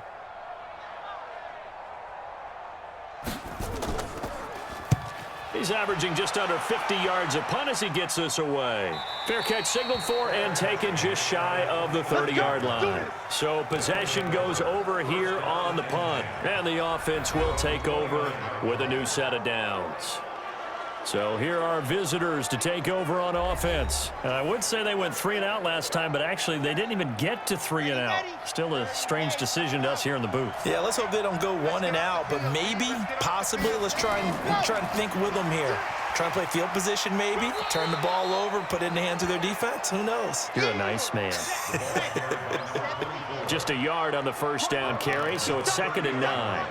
He's averaging just under 50 yards a punt as he gets this away. Fair catch signaled for and taken just shy of the 30-yard line. So possession goes over here on the punt. And the offense will take over with a new set of downs. So here are visitors to take over on offense. I would say they went 3 and out last time, but actually they didn't even get to 3 and out. Still a strange decision to us here in the booth. Yeah, let's hope they don't go 1 and out, but maybe, possibly, let's try and think with them here. Try and play field position maybe, turn the ball over, put it in the hands of their defense. Who knows? You're a nice man. Just a yard on the 1st down carry, so it's 2nd and 9.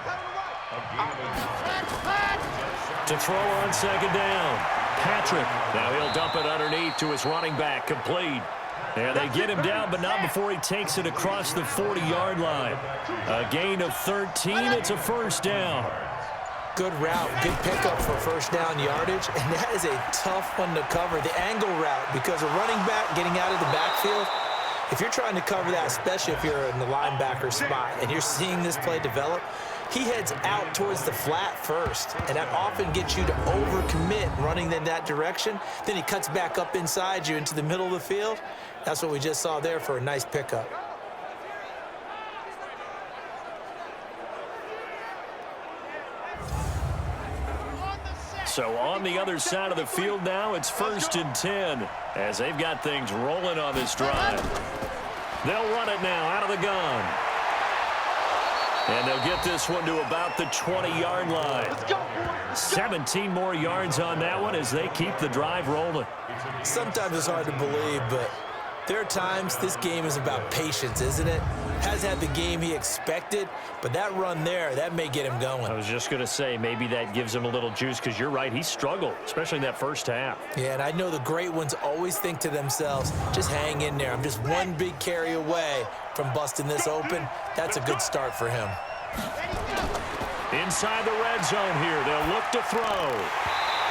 To throw on 2nd down. Patrick. Now he'll dump it underneath to his running back. Complete. And they get him down, but not before he takes it across the 40-yard line. A gain of 13. It's a 1st down. Good route. Good pickup for 1st down yardage. And that is a tough one to cover. The angle route, because a running back getting out of the backfield, if you're trying to cover that, especially if you're in the linebacker spot and you're seeing this play develop, he heads out towards the flat first, and that often gets you to overcommit running in that direction. Then he cuts back up inside you into the middle of the field. That's what we just saw there for a nice pickup. So on the other side of the field now, it's 1st and 10 as they've got things rolling on this drive. They'll run it now out of the gun. And they'll get this one to about the 20-yard line. 17 more yards on that one as they keep the drive rolling. Sometimes it's hard to believe, but there are times this game is about patience, isn't it? Has had the game he expected, but that run there, that may get him going. I was just going to say, maybe that gives him a little juice, because you're right, he struggled, especially in that 1st half. Yeah, and I know the great ones always think to themselves, just hang in there. I'm just one big carry away from busting this open. That's a good start for him. Inside the red zone here, they'll look to throw.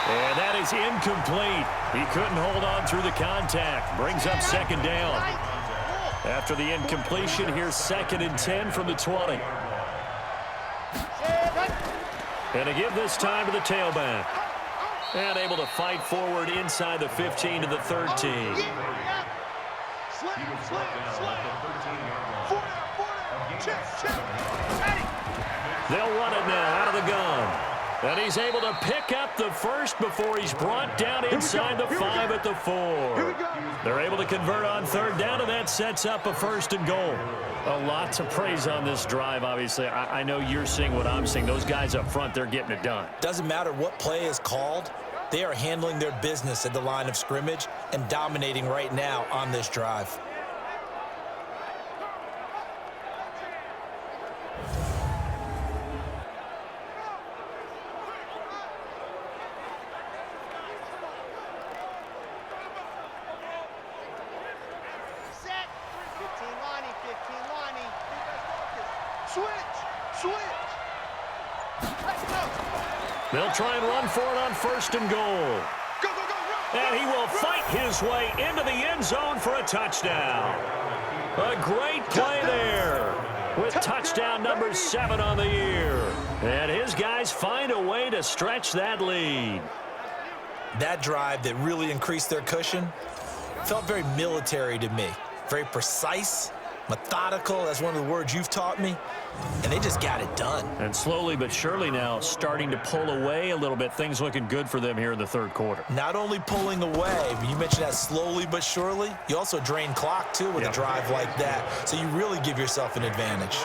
And that is incomplete. He couldn't hold on through the contact. Brings up 2nd down. After the incompletion, here's 2nd and 10 from the 20. And to give this time to the tailback. And able to fight forward inside the 15 to the 13. They'll run it now out of the gun. And he's able to pick up the 1st before he's brought down inside the 5 at the 4. They're able to convert on 3rd down, and that sets up a 1st and goal. A lot to praise on this drive, obviously. I know you're seeing what I'm seeing. Those guys up front, they're getting it done. Doesn't matter what play is called. They are handling their business at the line of scrimmage and dominating right now on this drive. They'll try and run for it on 1st and goal. And he will fight his way into the end zone for a touchdown. A great play there with touchdown number 7 on the year. And his guys find a way to stretch that lead. That drive that really increased their cushion felt very military to me. Very precise, methodical. That's one of the words you've taught me. And they just got it done. And slowly but surely now starting to pull away a little bit. Things looking good for them here in the third quarter. Not only pulling away, but you mentioned that slowly but surely. You also drain clock, too, with a drive like that. So you really give yourself an advantage.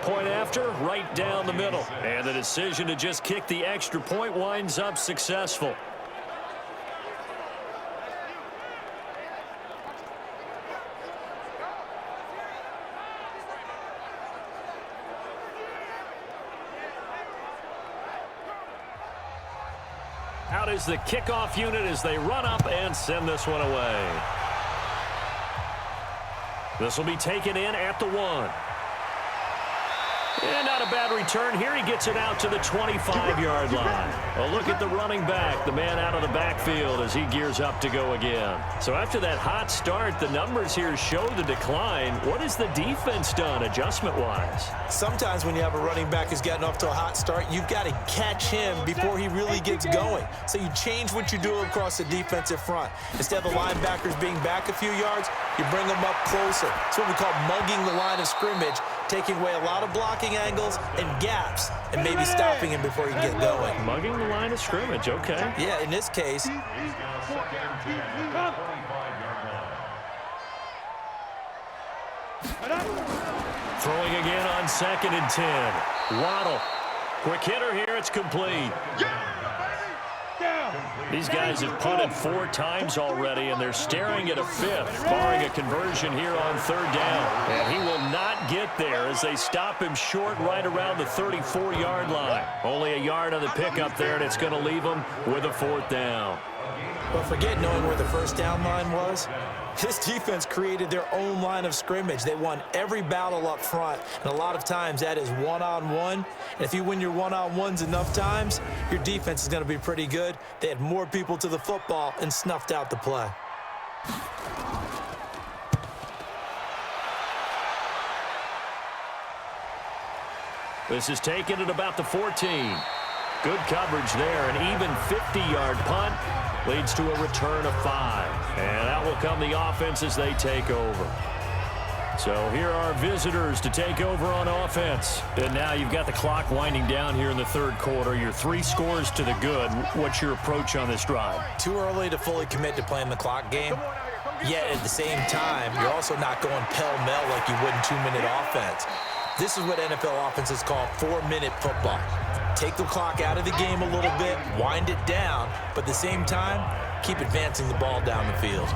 Point after, right down the middle. And the decision to just kick the extra point winds up successful. Out is the kickoff unit as they run up and send this one away. This will be taken in at the 1. And not a bad return here. He gets it out to the 25-yard line. A look at the running back, the man out of the backfield as he gears up to go again. So after that hot start, the numbers here show the decline. What has the defense done adjustment-wise? Sometimes when you have a running back who's gotten off to a hot start, you've got to catch him before he really gets going. So you change what you do across the defensive front. Instead of the linebackers being back a few yards, you bring them up closer. It's what we call mugging the line of scrimmage, taking away a lot of blocking angles and gaps and maybe stopping him before he can get going. Mugging the line of scrimmage, okay. Yeah, in this case. Throwing again on 2nd and 10. Waddle. Quick hitter here, it's complete. These guys have punted 4 times already, and they're staring at a 5th, barring a conversion here on 3rd down. And he will not get there as they stop him short right around the 34-yard line. Only a yard on the pickup there, and it's going to leave him with a 4th down. But forget knowing where the first down line was. This defense created their own line of scrimmage. They won every battle up front, and a lot of times that is one-on-one. And if you win your one-on-ones enough times, your defense is going to be pretty good. They had more people to the football and snuffed out the play. This is taken at about the 14. Good coverage there. An even 50-yard punt leads to a return of 5. And out will come the offense as they take over. So here are visitors to take over on offense. And now you've got the clock winding down here in the 3rd quarter. You're 3 scores to the good. What's your approach on this drive? Too early to fully commit to playing the clock game. Yet at the same time, you're also not going pell-mell like you would in 2-minute offense. This is what NFL offenses call 4-minute football. Take the clock out of the game a little bit, wind it down, but at the same time, keep advancing the ball down the field.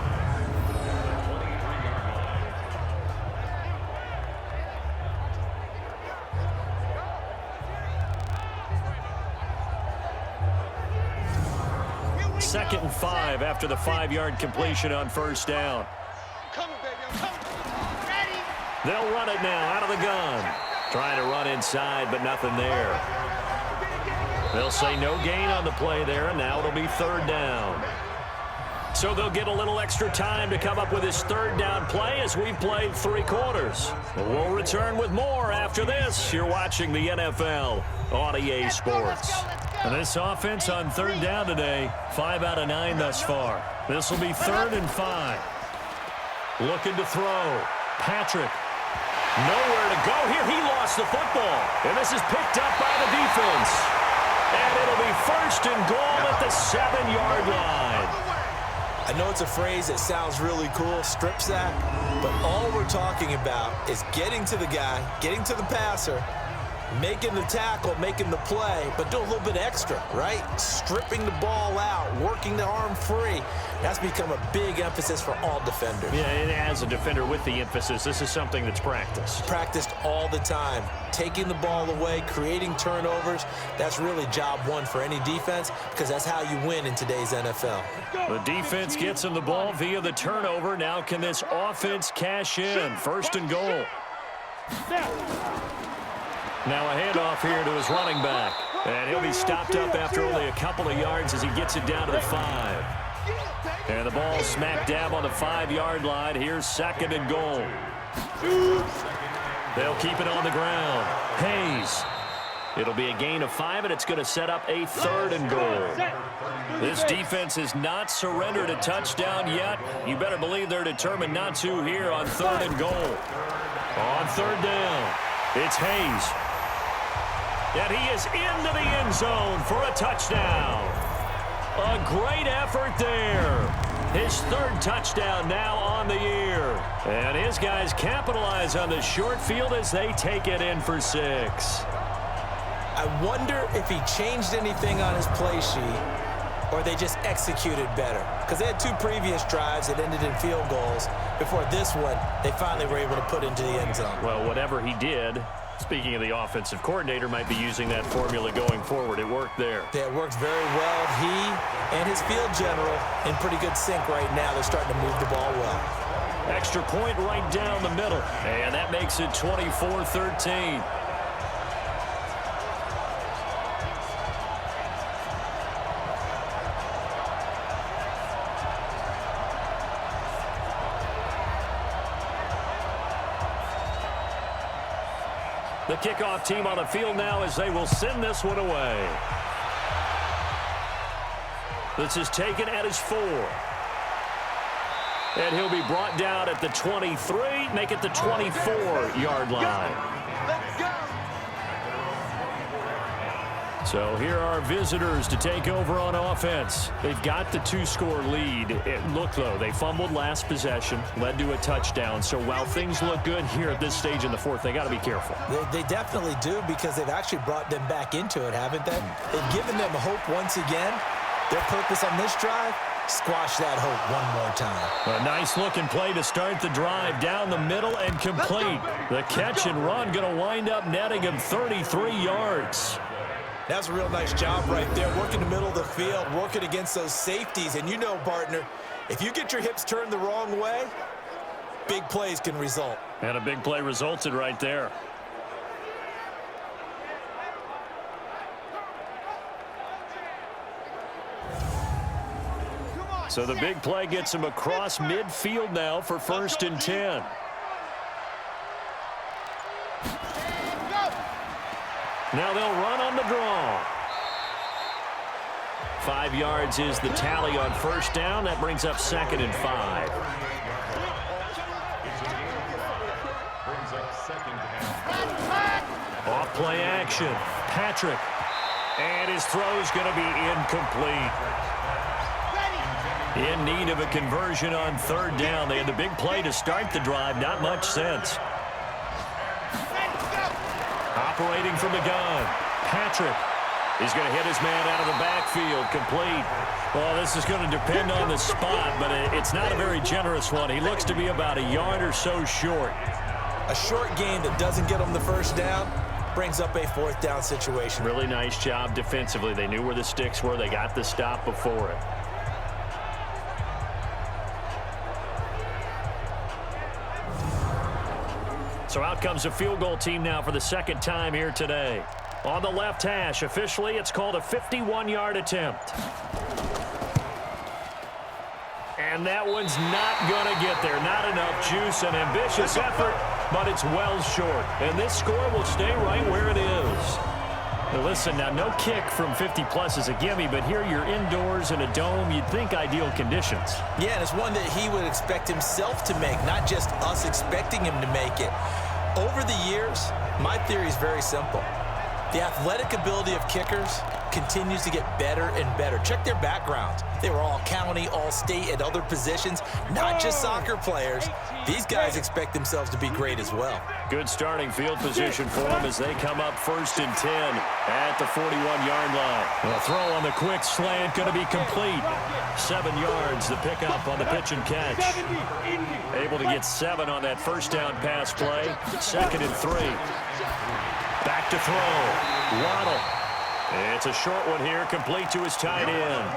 Second and 5 after the 5-yard completion on 1st down. They'll run it now out of the gun. Trying to run inside, but nothing there. They'll say no gain on the play there, and now it'll be 3rd down. So they'll get a little extra time to come up with his 3rd down play as we've played 3 quarters. We'll return with more after this. You're watching the NFL on EA Sports. And this offense on 3rd down today, 5 out of 9 thus far. This will be 3rd and 5. Looking to throw. Patrick. Nowhere to go here. He lost the football. And this is picked up by the defense. And it'll be 1st and goal at the 7-yard line. I know it's a phrase that sounds really cool, strip sack, but all we're talking about is getting to the guy, getting to the passer, making the tackle, making the play, but do a little bit extra, right? Stripping the ball out, working the arm free. That's become a big emphasis for all defenders. Yeah, and as a defender with the emphasis, this is something that's practiced. Practiced all the time. Taking the ball away, creating turnovers, that's really job one for any defense because that's how you win in today's NFL. The defense gets him the ball via the turnover. Now can this offense cash in? 1st and goal. Now a handoff here to his running back. And he'll be stopped up after only a couple of yards as he gets it down to the 5. And the ball smack dab on the 5-yard line. Here's 2nd and goal. They'll keep it on the ground. Hayes. It'll be a gain of 5, and it's going to set up a 3rd and goal. This defense has not surrendered a touchdown yet. You better believe they're determined not to here on 3rd and goal. On 3rd down, it's Hayes. And he is into the end zone for a touchdown. A great effort there. His 3rd touchdown now on the year. And his guys capitalize on the short field as they take it in for 6. I wonder if he changed anything on his play sheet or they just executed better. Because they had 2 previous drives that ended in field goals. Before this one, they finally were able to put into the end zone. Well, whatever he did, speaking of the offensive coordinator, might be using that formula going forward. It worked there. Yeah, it worked very well. He and his field general in pretty good sync right now. They're starting to move the ball well. Extra point right down the middle. And that makes it 24-13. The kickoff team on the field now as they will send this one away. This is taken at his 4. And he'll be brought down at the 23, make it the 24-yard line. So here are visitors to take over on offense. They've got the 2-score lead. Look, though, they fumbled last possession, led to a touchdown. So while things look good here at this stage in the 4th, they got to be careful. They definitely do, because they've actually brought them back into it, haven't they? They've given them hope once again. Their purpose on this drive, squash that hope one more time. A nice-looking play to start the drive down the middle and complete. The catch and run going to wind up netting him 33 yards. That's a real nice job right there, working the middle of the field, working against those safeties. And you know, partner, if you get your hips turned the wrong way, big plays can result. And a big play resulted right there. So the big play gets him across midfield now for 1st and 10. Now they'll run on the draw. 5 yards is the tally on 1st down. That brings up 2nd and 5. Off play action. Patrick. And his throw's going to be incomplete. In need of a conversion on 3rd down. They had the big play to start the drive. Not much sense. Operating from the gun. Patrick. He's going to hit his man out of the backfield. Complete. Well, this is going to depend on the spot, but it's not a very generous one. He looks to be about a yard or so short. A short gain that doesn't get him the 1st down brings up a 4th down situation. Really nice job defensively. They knew where the sticks were. They got the stop before it. So out comes a field goal team now for the 2nd time here today. On the left hash, officially, it's called a 51-yard attempt. And that one's not going to get there. Not enough juice, an ambitious effort, but it's well short. And this score will stay right where it is. Now listen, now no kick from 50-plus is a gimme, but here you're indoors in a dome. You'd think ideal conditions. Yeah, and it's one that he would expect himself to make, not just us expecting him to make it. Over the years, my theory is very simple. The athletic ability of kickers continues to get better and better. Check their backgrounds. They were all county, all state, at other positions, not just soccer players. These guys expect themselves to be great as well. Good starting field position for them as they come up 1st and 10 at the 41-yard line. The throw on the quick slant going to be complete. 7 yards, the pickup on the pitch and catch. Able to get 7 on that 1st down pass play. 2nd and 3. Back to throw. Waddle. It's a short one here, complete to his tight end.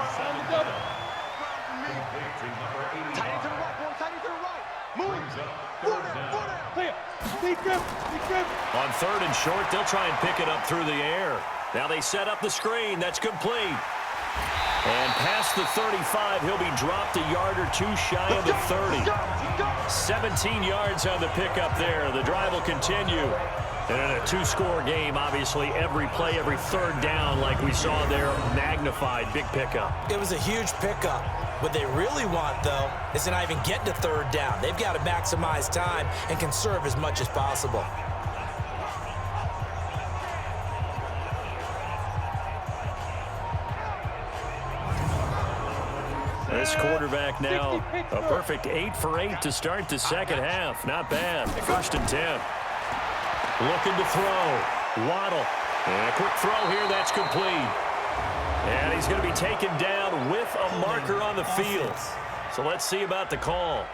On 3rd and short, they'll try and pick it up through the air. Now they set up the screen. That's complete. And past the 35, he'll be dropped a yard or 2 shy of the 30. 17 yards on the pickup there. The drive will continue. And in a two-score game, obviously, every play, every third down, like we saw there, magnified, big pickup. It was a huge pickup. What they really want, though, is to not even get to third down. They've got to maximize time and conserve as much as possible. This quarterback now, a perfect 8 for 8 to start the second half. Not bad. 1st and 10. Looking to throw. Waddle. And a quick throw here. That's complete. And he's going to be taken down with a marker on the field. So let's see about the call.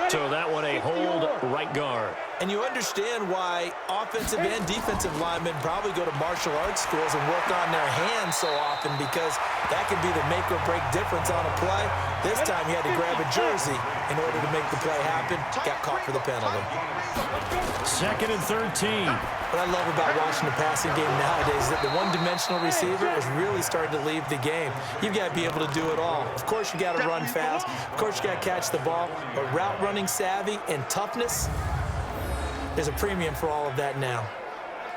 So that one a hold right guard. And you understand why offensive and defensive linemen probably go to martial arts schools and work on their hands so often, because that can be the make or break difference on a play. This time he had to grab a jersey in order to make the play happen. Got caught for the penalty. 2nd and 13. What I love about watching the passing game nowadays is that the one-dimensional receiver is really starting to leave the game. You've got to be able to do it all. Of course, you got to run fast. Of course, you got to catch the ball. But route running savvy and toughness, there's a premium for all of that now.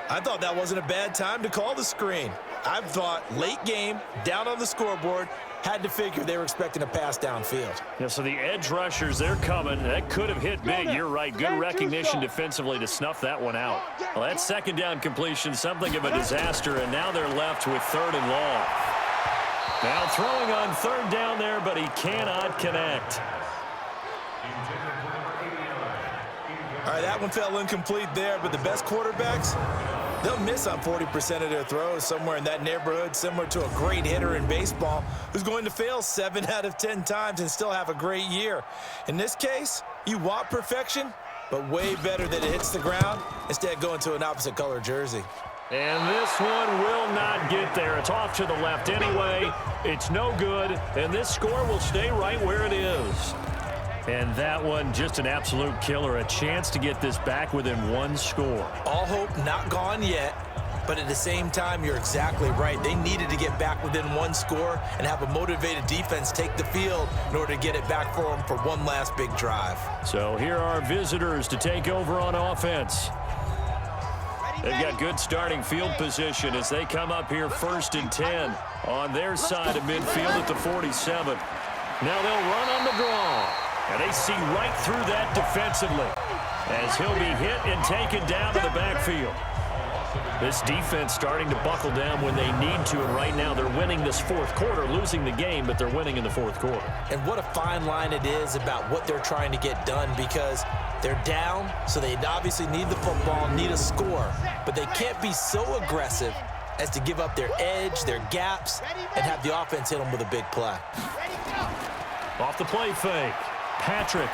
I thought that wasn't a bad time to call the screen. I thought late game, down on the scoreboard, had to figure they were expecting a pass downfield. Yeah, so the edge rushers, they're coming. That could have hit big. You're right. Good recognition defensively to snuff that one out. Well, that second down completion, something of a disaster, and now they're left with 3rd and long. Now throwing on 3rd down there, but he cannot connect. All right, that one fell incomplete there, but the best quarterbacks, they'll miss on 40% of their throws, somewhere in that neighborhood, similar to a great hitter in baseball who's going to fail 7 out of 10 times and still have a great year. In this case, you want perfection, but way better that it hits the ground instead of going to an opposite color jersey. And this one will not get there. It's off to the left anyway. It's no good, and this score will stay right where it is. And that one, just an absolute killer. A chance to get this back within 1 score. All hope not gone yet, but at the same time, you're exactly right. They needed to get back within 1 score and have a motivated defense take the field in order to get it back for them for one last big drive. So here are visitors to take over on offense. They've got good starting field position as they come up here 1st and 10 on their side of midfield at the 47. Now they'll run on the draw. And they see right through that defensively as he'll be hit and taken down to the backfield. This defense starting to buckle down when they need to, and right now they're winning this 4th quarter, losing the game, but they're winning in the 4th quarter. And what a fine line it is about what they're trying to get done, because they're down, so they obviously need the football, need a score, but they can't be so aggressive as to give up their edge, their gaps, and have the offense hit them with a big play. Off the play fake. Patrick.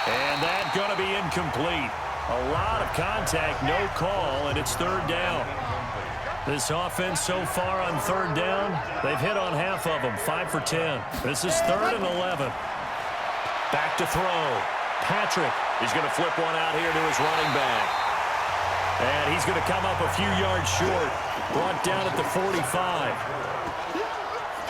And that's going to be incomplete. A lot of contact, no call, and it's 3rd down. This offense so far on 3rd down, they've hit on half of them, 5 for 10. This is 3rd and 11. Back to throw. Patrick is going to flip one out here to his running back. And he's going to come up a few yards short, brought down at the 45.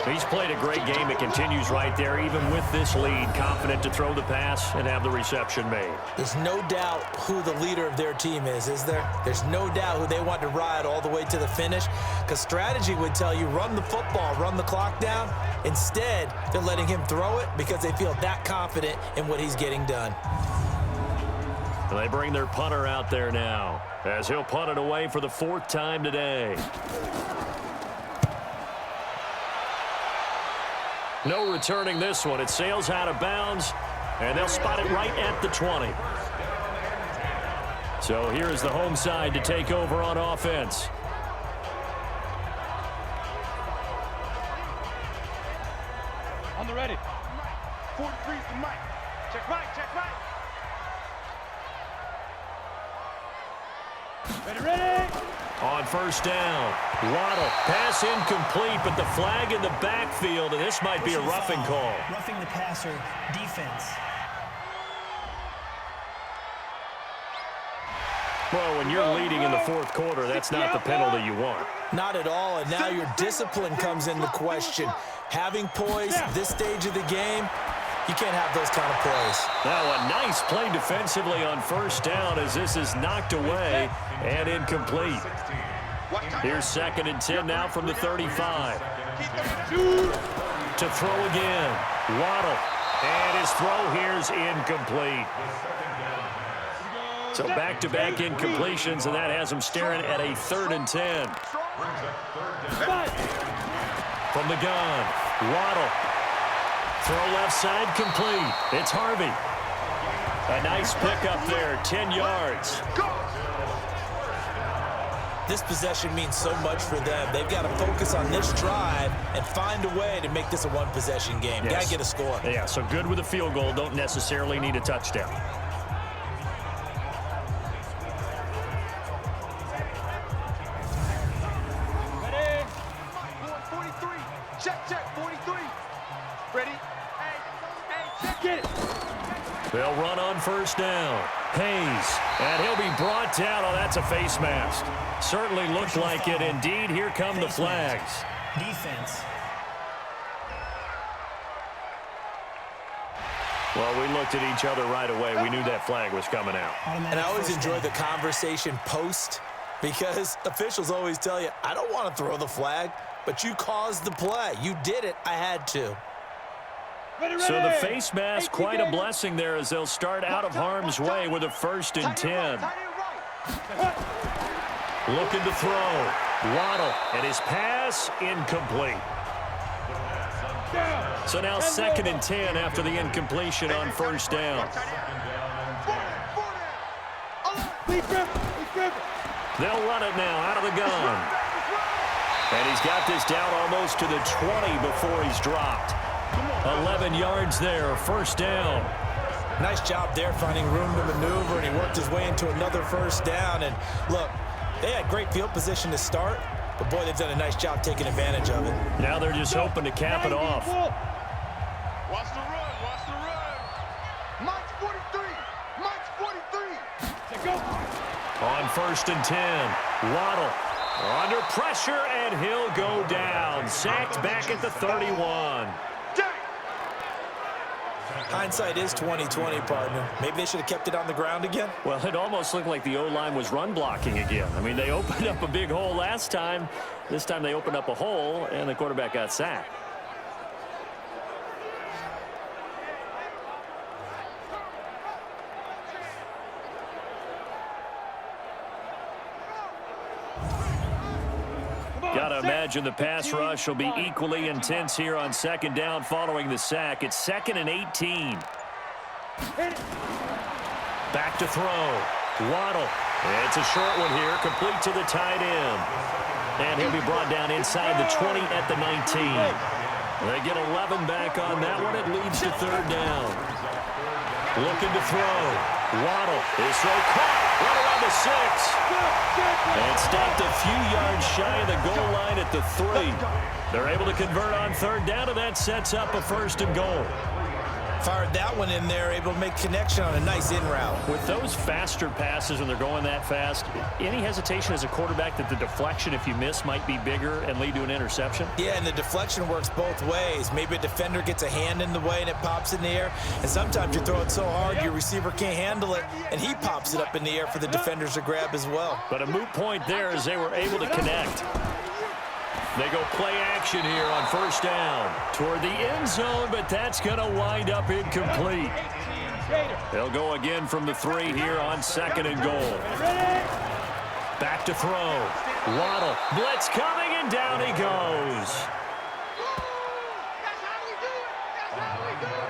He's played a great game. It continues right there, even with this lead, confident to throw the pass and have the reception made. There's no doubt who the leader of their team is there? There's no doubt who they want to ride all the way to the finish, because strategy would tell you run the football, run the clock down. Instead, they're letting him throw it because they feel that confident in what he's getting done. And they bring their punter out there now as he'll punt it away for the 4th time today. No returning this one. It sails out of bounds, and they'll spot it right at the 20. So here is the home side to take over on offense. On the ready. 43 for Mike. Check right, check right. Ready. On 1st down, Waddle. Pass incomplete, but the flag in the backfield, and this might be a roughing call. Roughing the passer, defense. Well, when you're leading in the 4th quarter, that's not the penalty you want. Not at all, and now your discipline comes into question. Having poise at this stage of the game, You can't have those kind of plays. Now a nice play defensively on first down as this is knocked away and incomplete. Here's 2nd and 10 now from the 35. To throw again. Waddle. And his throw here is incomplete. So back-to-back incompletions, and that has him staring at a 3rd and 10. From the gun, Waddle. Throw left side complete. It's Harvey. A nice pickup there, 10 yards. This possession means so much for them. They've got to focus on this drive and find a way to make this a one-possession game. Yes. Got to get a score. Yeah, so good with a field goal. Don't necessarily need a touchdown. Ready? 43. Check, 43. Ready? Hey, check it. They'll run on first down. Hayes, and he'll be brought down. Oh, that's a face mask. Certainly looked like it. Indeed, here come the flags. Defense. Well, we looked at each other right away. We knew that flag was coming out. And I always enjoy the conversation post because officials always tell you, I don't want to throw the flag, but you caused the play. You did it. I had to. So the face mask, quite a blessing there as they'll start out of harm's way with a 1st and 10. Looking to throw. Waddle, and his pass incomplete. So now 2nd and 10 after the incompletion on first down. They'll run it now out of the gun. And he's got this down almost to the 20 before he's dropped. 11 yards there, first down. Nice job there finding room to maneuver, and he worked his way into another first down. And look, they had great field position to start, but boy, they've done a nice job taking advantage of it. Now they're just hoping to cap it off. Watch the run, watch the run. Mike's 43, Mike's 43. Go. On 1st and 10, Waddle under pressure, and he'll go down. Sacked back at the 31. Hindsight is 20/20, partner. Maybe they should have kept it on the ground again. Well, it almost looked like the O-line was run blocking again. I mean, they opened up a big hole last time. This time they opened up a hole, and the quarterback got sacked. Got to imagine the pass rush will be equally intense here on 2nd down following the sack. It's 2nd and 18. Back to throw. Waddle. It's a short one here, complete to the tight end. And he'll be brought down inside the 20 at the 19. They get 11 back on that one. It leads to 3rd down. Looking to throw. Waddle. His throw caught. Right around the 6. And stopped a few yards shy of the goal line at the 3. They're able to convert on 3rd down, and that sets up a 1st and goal. Fired that one in there, able to make connection on a nice in route. With those faster passes when they're going that fast, any hesitation as a quarterback that the deflection, if you miss, might be bigger and lead to an interception? Yeah, and the deflection works both ways. Maybe a defender gets a hand in the way and it pops in the air, and sometimes you throw it so hard your receiver can't handle it, and he pops it up in the air for the defenders to grab as well. But a moot point there as they were able to connect. They go play action here on 1st down toward the end zone, but that's going to wind up incomplete. They'll go again from the 3 here on 2nd and goal. Back to throw. Waddle. Blitz coming, and down he goes.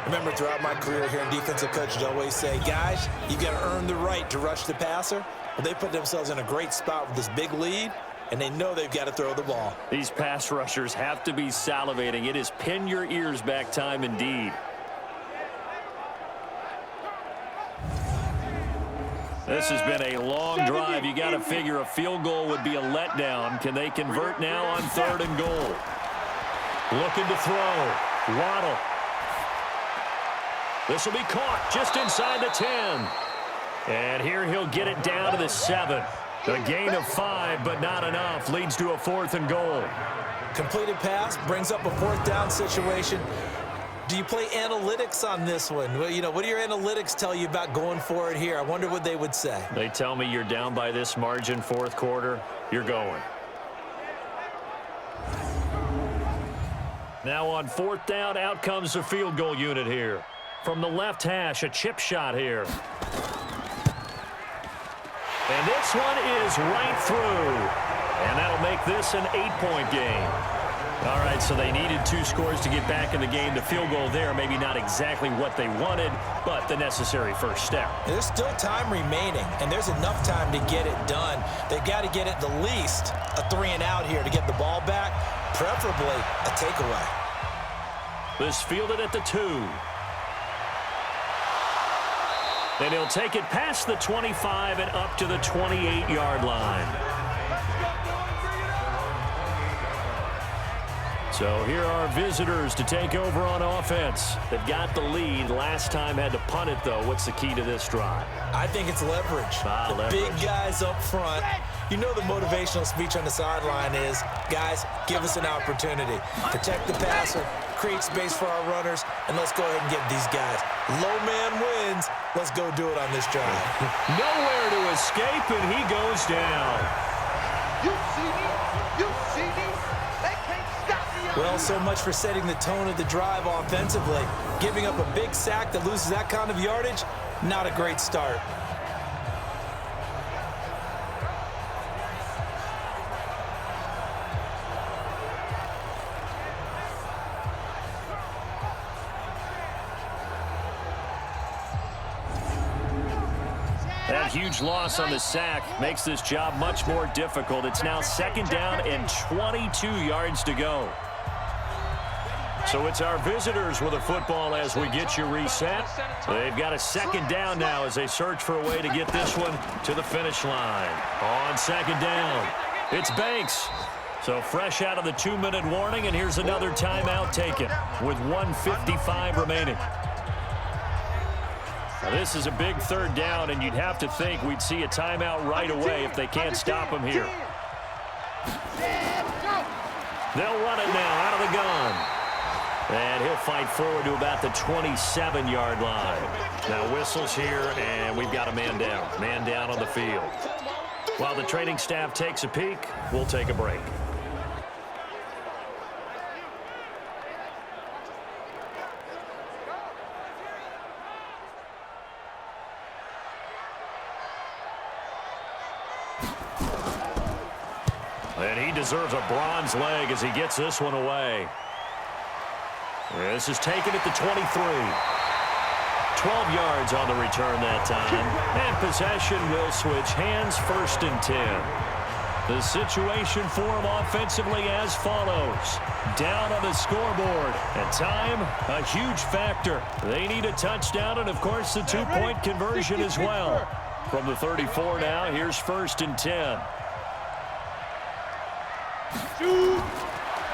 Remember, throughout my career here in defensive coach, I'd always say, guys, you got to earn the right to rush the passer. Well, they put themselves in a great spot with this big lead, and they know they've got to throw the ball. These pass rushers have to be salivating. It is pin your ears back time indeed. This has been a long drive. You got to figure a field goal would be a letdown. Can they convert now on 3rd and goal? Looking to throw. Waddle. This will be caught just inside the 10. And here he'll get it down to the 7. A gain of 5, but not enough. Leads to a 4th and goal. Completed pass, brings up a 4th down situation. Do you play analytics on this one? Well, you know, what do your analytics tell you about going for it here? I wonder what they would say. They tell me you're down by this margin fourth quarter, you're going. Now on fourth down, out comes the field goal unit here. From the left hash, a chip shot here. And this one is right through. And that'll make this an 8-point game. All right, so they needed 2 scores to get back in the game. The field goal there, maybe not exactly what they wanted, but the necessary first step. There's still time remaining, and there's enough time to get it done. They've got to get at the least a 3-and-out here to get the ball back, preferably a takeaway. This fielded at the 2. And he'll take it past the 25 and up to the 28-yard line. So here are visitors to take over on offense. They've got the lead. Last time had to punt it, though. What's the key to this drive? I think it's leverage. Leverage. Big guys up front. You know the motivational speech on the sideline is, guys, give us an opportunity. Protect the passer, create space for our runners, and let's go ahead and get these guys. Low man wins. Let's go do it on this drive. Nowhere to escape, and he goes down. You see me? You see me? They can't stop me. Well, so much for setting the tone of the drive offensively. Giving up a big sack that loses that kind of yardage, not a great start. That huge loss on the sack makes this job much more difficult. It's now 2nd down and 22 yards to go. So it's our visitors with the football as we get you reset. They've got a 2nd down now as they search for a way to get this one to the finish line. On 2nd down, it's Banks. So fresh out of the 2-minute warning, and here's another timeout taken with 1:55 remaining. Now, this is a big 3rd down, and you'd have to think we'd see a timeout right away if they can't stop him here. They'll run it now out of the gun. And he'll fight forward to about the 27-yard line. Now whistles here, and we've got a man down. Man down on the field. While the training staff takes a peek, we'll take a break. And he deserves a bronze leg as he gets this one away. This is taken at the 23. 12 yards on the return that time. And possession will switch hands, 1st and 10. The situation for him offensively as follows. Down on the scoreboard. And time, a huge factor. They need a touchdown and, of course, the 2-point conversion as well. From the 34 now, here's 1st and 10.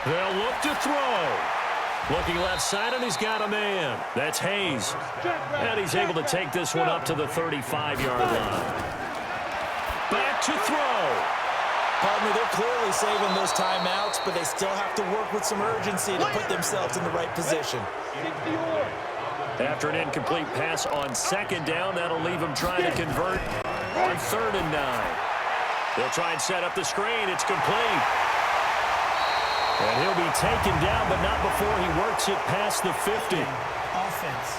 They'll look to throw. Looking left side, and he's got a man. That's Hayes. And he's able to take this one up to the 35-yard line. Back to throw. Partner, they're clearly saving those timeouts, but they still have to work with some urgency to put themselves in the right position. After an incomplete pass on 2nd down, that'll leave him trying to convert on 3rd and 9. They'll try and set up the screen. It's complete. And he'll be taken down, but not before he works it past the 50. Offense.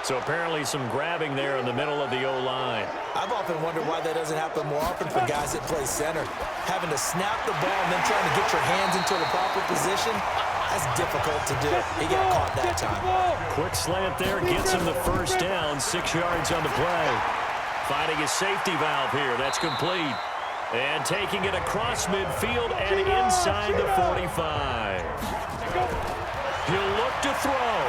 So apparently some grabbing there in the middle of the O-line. I've often wondered why that doesn't happen more often for guys that play center. Having to snap the ball and then trying to get your hands into the proper position, that's difficult to do. He got caught that time. Quick slant there, gets him the 1st down, 6 yards on the play. Finding his safety valve here. That's complete. And taking it across midfield and inside the 45. He'll look to throw.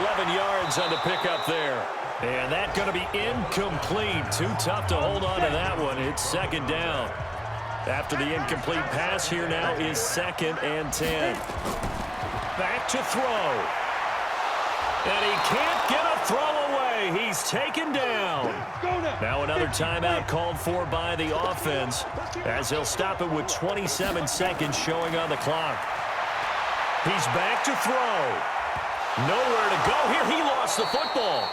11 yards on the pickup there. And that's going to be incomplete. Too tough to hold on to that one. It's 2nd down. After the incomplete pass, here now is 2nd and 10. Back to throw. And he can't get a throw away. He's is taken down. Now another timeout called for by the offense as he'll stop it with 27 seconds showing on the clock. He's back to throw. Nowhere to go here. He lost the football.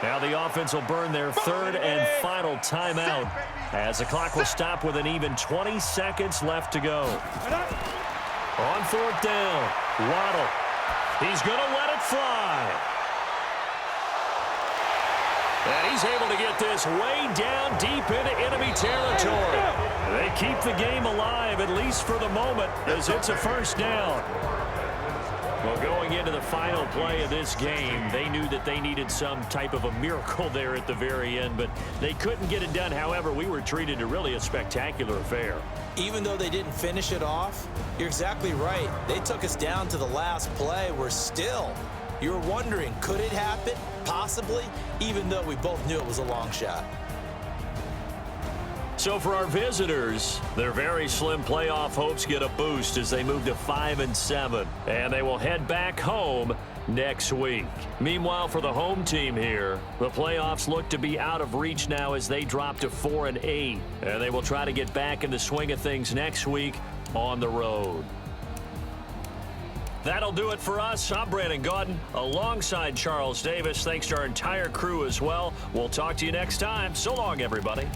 Now the offense will burn their third and final timeout as the clock will stop with an even 20 seconds left to go. On fourth down, Waddle. He's going to let it fly. And he's able to get this way down deep into enemy territory. They keep the game alive, at least for the moment, as it's a first down. Well, going into the final play of this game, they knew that they needed some type of a miracle there at the very end, but they couldn't get it done. However, we were treated to really a spectacular affair. Even though they didn't finish it off, you're exactly right. They took us down to the last play. We're still. You were wondering, could it happen? Possibly, even though we both knew it was a long shot. So for our visitors, their very slim playoff hopes get a boost as they move to 5-7, and they will head back home next week. Meanwhile, for the home team here, the playoffs look to be out of reach now as they drop to 4-8, and they will try to get back in the swing of things next week on the road. That'll do it for us. I'm Brandon Gaudin alongside Charles Davis. Thanks to our entire crew as well. We'll talk to you next time. So long, everybody.